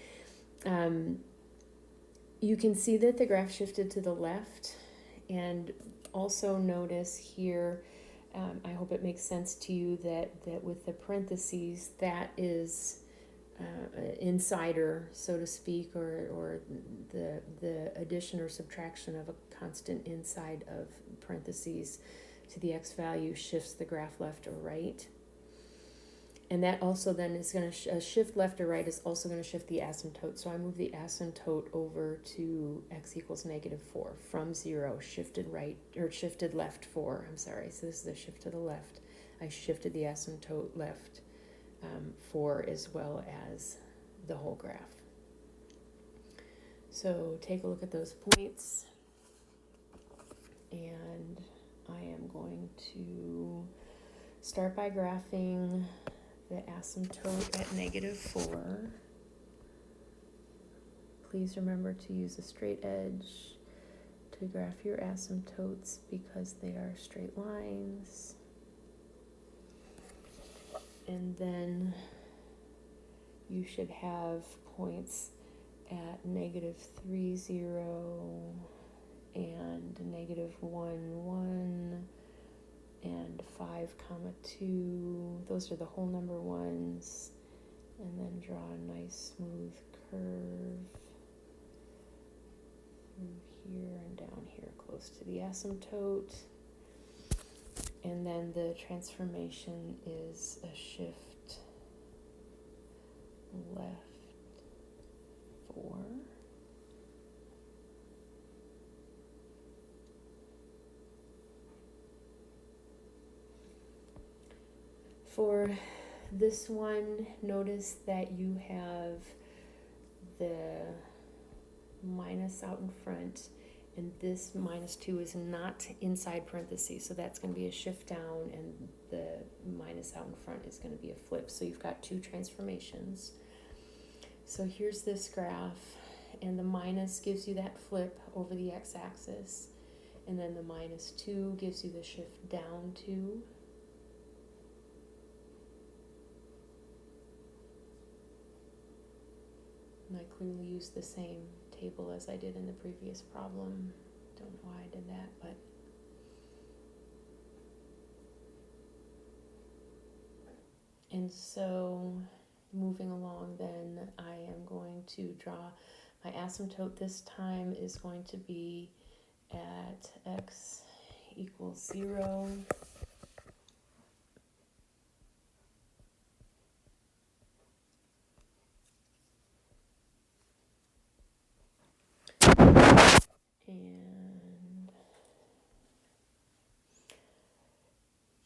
You can see that the graph shifted to the left, and also notice here, I hope it makes sense to you that with the parentheses, that is insider, so to speak, or the addition or subtraction of a constant inside of parentheses to the x value shifts the graph left or right. And that also then is going to shift left or right is also going to shift the asymptote. So I move the asymptote over to x equals -4 from 0, shifted right, or shifted left 4. I'm sorry. So this is a shift to the left. I shifted the asymptote left 4 as well as the whole graph. So take a look at those points. And I am going to start by graphing the asymptote at -4. Please remember to use a straight edge to graph your asymptotes because they are straight lines. And then you should have points at -3, 0, and -1, 1, and 5, 2. Those are the whole number ones. And then draw a nice smooth curve through here and down here close to the asymptote. And then the transformation is a shift left 4. For this one, notice that you have the minus out in front, and this -2 is not inside parentheses, so that's going to be a shift down, and the minus out in front is going to be a flip. So you've got two transformations. So here's this graph, and the minus gives you that flip over the x-axis, and then the -2 gives you the shift down 2. And I clearly used the same table as I did in the previous problem. Don't know why I did that, but and so moving along, then I am going to draw my asymptote. This time is going to be at x equals 0. And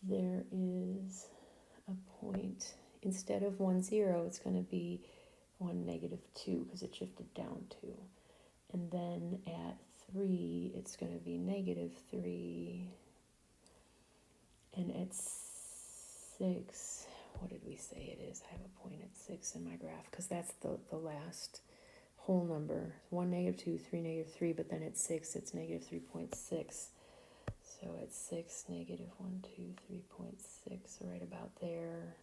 there is a point, instead of 1, 0, it's going to be 1, -2 because it shifted down 2. And then at 3, it's going to be -3. And at 6, what did we say it is? I have a point at 6 in my graph because that's the last whole number. 1, -2, 3, -3, but then at 6, it's -3.6. So at 6, negative 1, 2, 3.6, right about there.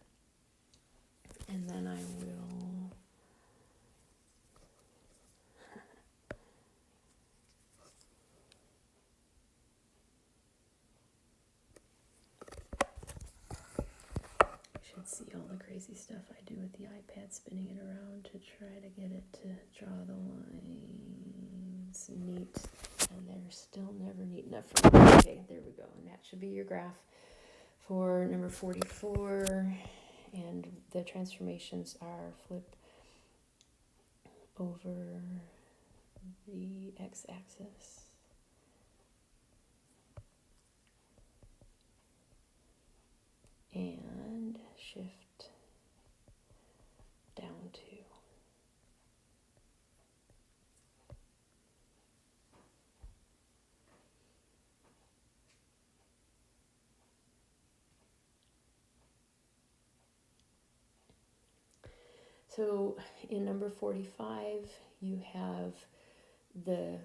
And then I will should see all the crazy stuff I do with the iPad, spinning it around to try to get it to draw the lines neat, and they're still never neat enough for me. Okay, there we go, and that should be your graph for number 44, and the transformations are flip over the x-axis and shift down to. So in number 45, you have the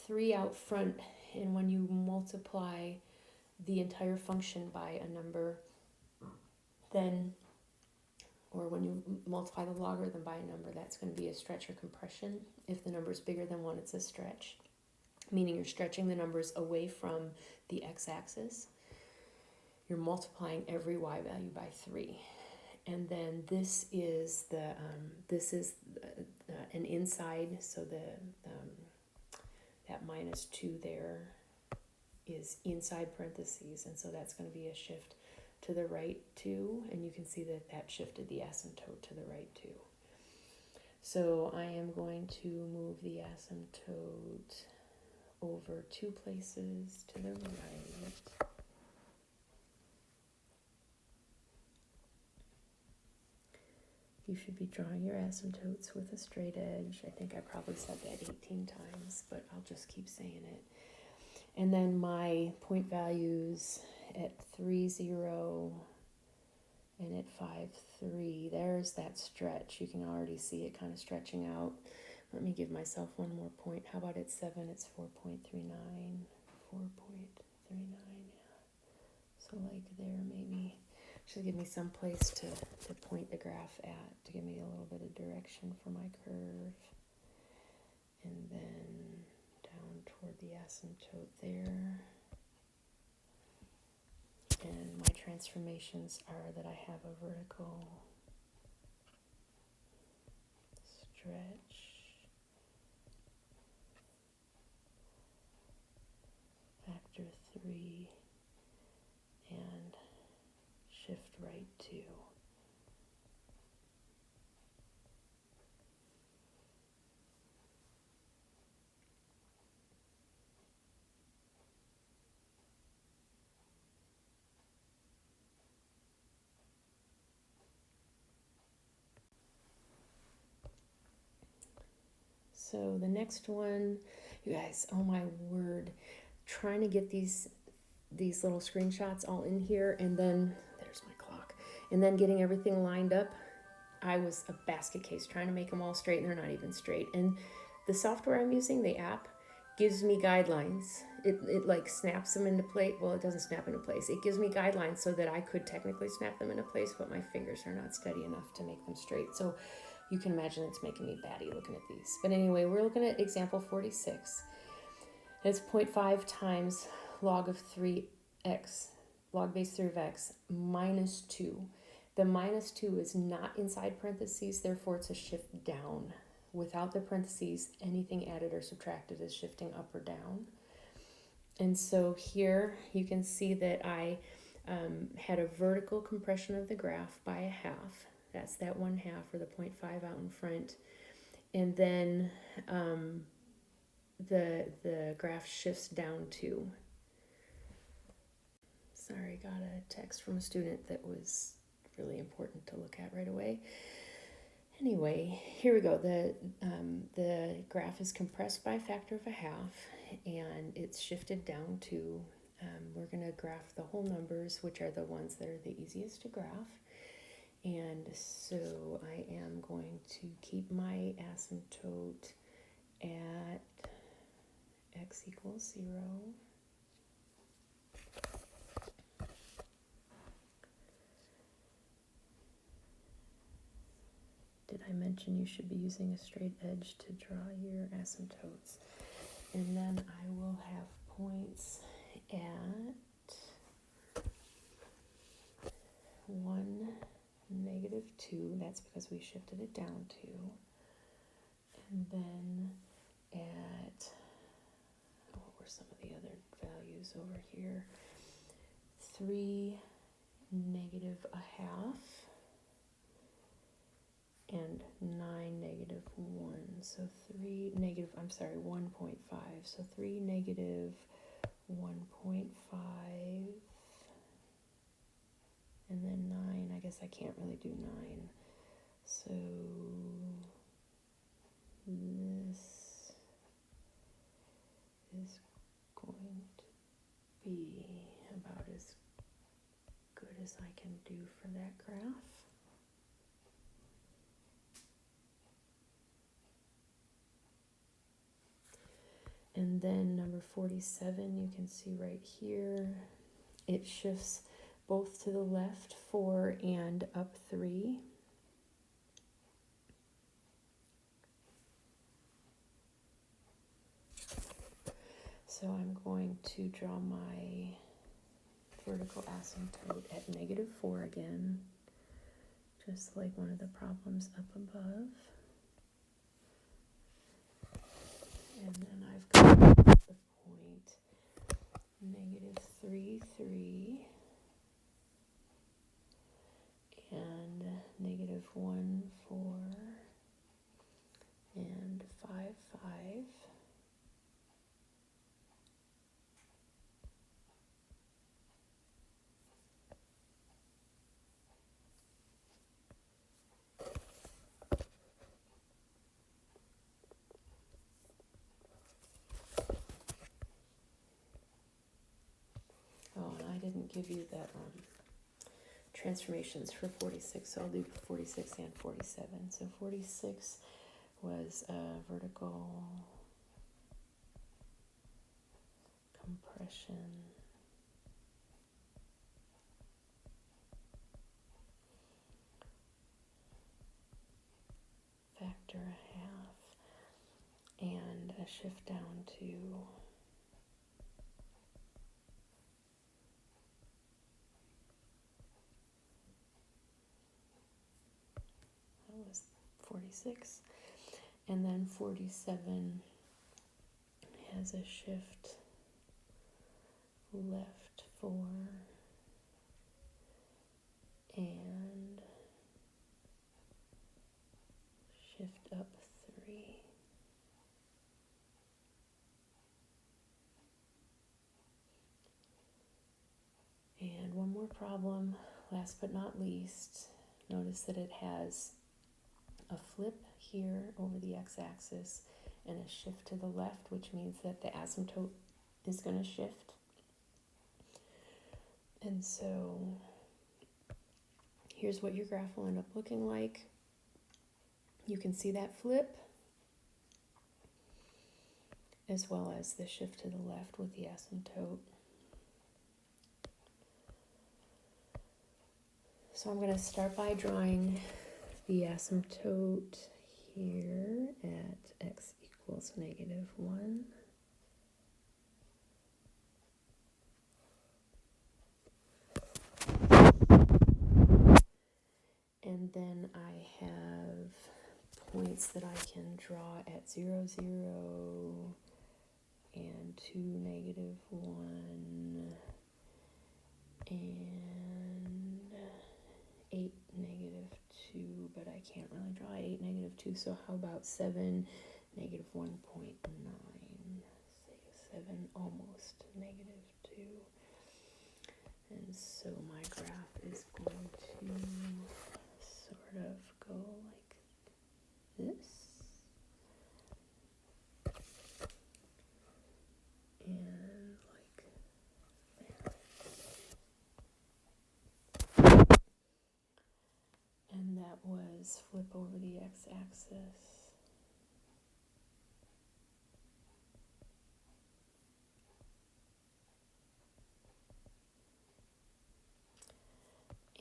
3 out front, and when you multiply the entire function by a number, then, or when you multiply the logarithm by a number, that's going to be a stretch or compression. If the number is bigger than 1, it's a stretch, meaning you're stretching the numbers away from the x-axis. You're multiplying every y value by 3. And then this is an inside, so that minus 2 there is inside parentheses, and so that's going to be a shift to the right 2, and you can see that shifted the asymptote to the right 2. So I am going to move the asymptote over 2 places to the right. You should be drawing your asymptotes with a straight edge. I think I probably said that 18 times, but I'll just keep saying it. And then my point values at 3, 0, and at 5, 3. There's that stretch. You can already see it kind of stretching out. Let me give myself one more point. How about at 7, it's 4.39. 4.39, yeah. So like there maybe. Should give me some place to point the graph at, to give me a little bit of direction for my curve. And then down toward the asymptote there. And my transformations are that I have a vertical stretch, factor 3, and shift right 2. So the next one, you guys, oh my word, trying to get these little screenshots all in here, and then there's my clock, and then getting everything lined up. I was a basket case trying to make them all straight, and they're not even straight. And the software I'm using, the app, gives me guidelines. It like snaps them into place. Well, it doesn't snap into place. It gives me guidelines so that I could technically snap them into place, but my fingers are not steady enough to make them straight. So you can imagine it's making me batty looking at these. But anyway, we're looking at example 46. It's 0.5 times log of 3x, log base 3 of x, minus 2. The minus 2 is not inside parentheses, therefore it's a shift down. Without the parentheses, anything added or subtracted is shifting up or down. And so here you can see that I had a vertical compression of the graph by a half. That's that 1/2, or the 0.5 out in front. And then the graph shifts down 2. Sorry, got a text from a student that was really important to look at right away. Anyway, here we go. The graph is compressed by a factor of a half, and it's shifted down 2. We're going to graph the whole numbers, which are the ones that are the easiest to graph. And so I am going to keep my asymptote at x equals 0. did I mention you should be using a straight edge to draw your asymptotes? And then I will have points at 1, -2. That's because we shifted it down 2. And then at, what were some of the other values over here? 3, -0.5. And 9, -1. So 3 negative, I'm sorry, 1.5. So 3, -1.5. And then 9, I guess I can't really do 9. So this is going to be about as good as I can do for that graph. And then number 47, you can see right here, it shifts both to the left 4 and up 3. So I'm going to draw my vertical asymptote at -4 again, just like one of the problems up above. And then I've got the point -3, 3, and -1, 4, and 5, 5. Oh, and I didn't give you that transformations for 46, so I'll do 46 and 47. So 46 was vertical compression factor 1/2 and a shift down to was 46, and then 47 has a shift left 4 and shift up 3. And one more problem, last but not least. Notice that it has a flip here over the x-axis and a shift to the left, which means that the asymptote is going to shift. And so here's what your graph will end up looking like. You can see that flip as well as the shift to the left with the asymptote. So I'm going to start by drawing the asymptote here at x equals -1. And then I have points that I can draw at 0, 0, and 2, -1, and 8, -2, but I can't really draw 8, -2, so how about 7, -1.9, say 7, almost -2, and so my graph is going to sort of go like this, and like there. And that was flip over the x-axis.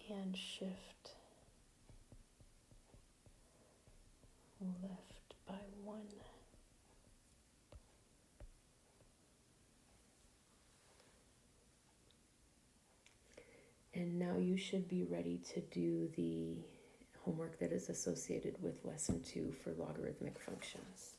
And shift And now you should be ready to do the homework that is associated with lesson 2 for logarithmic functions.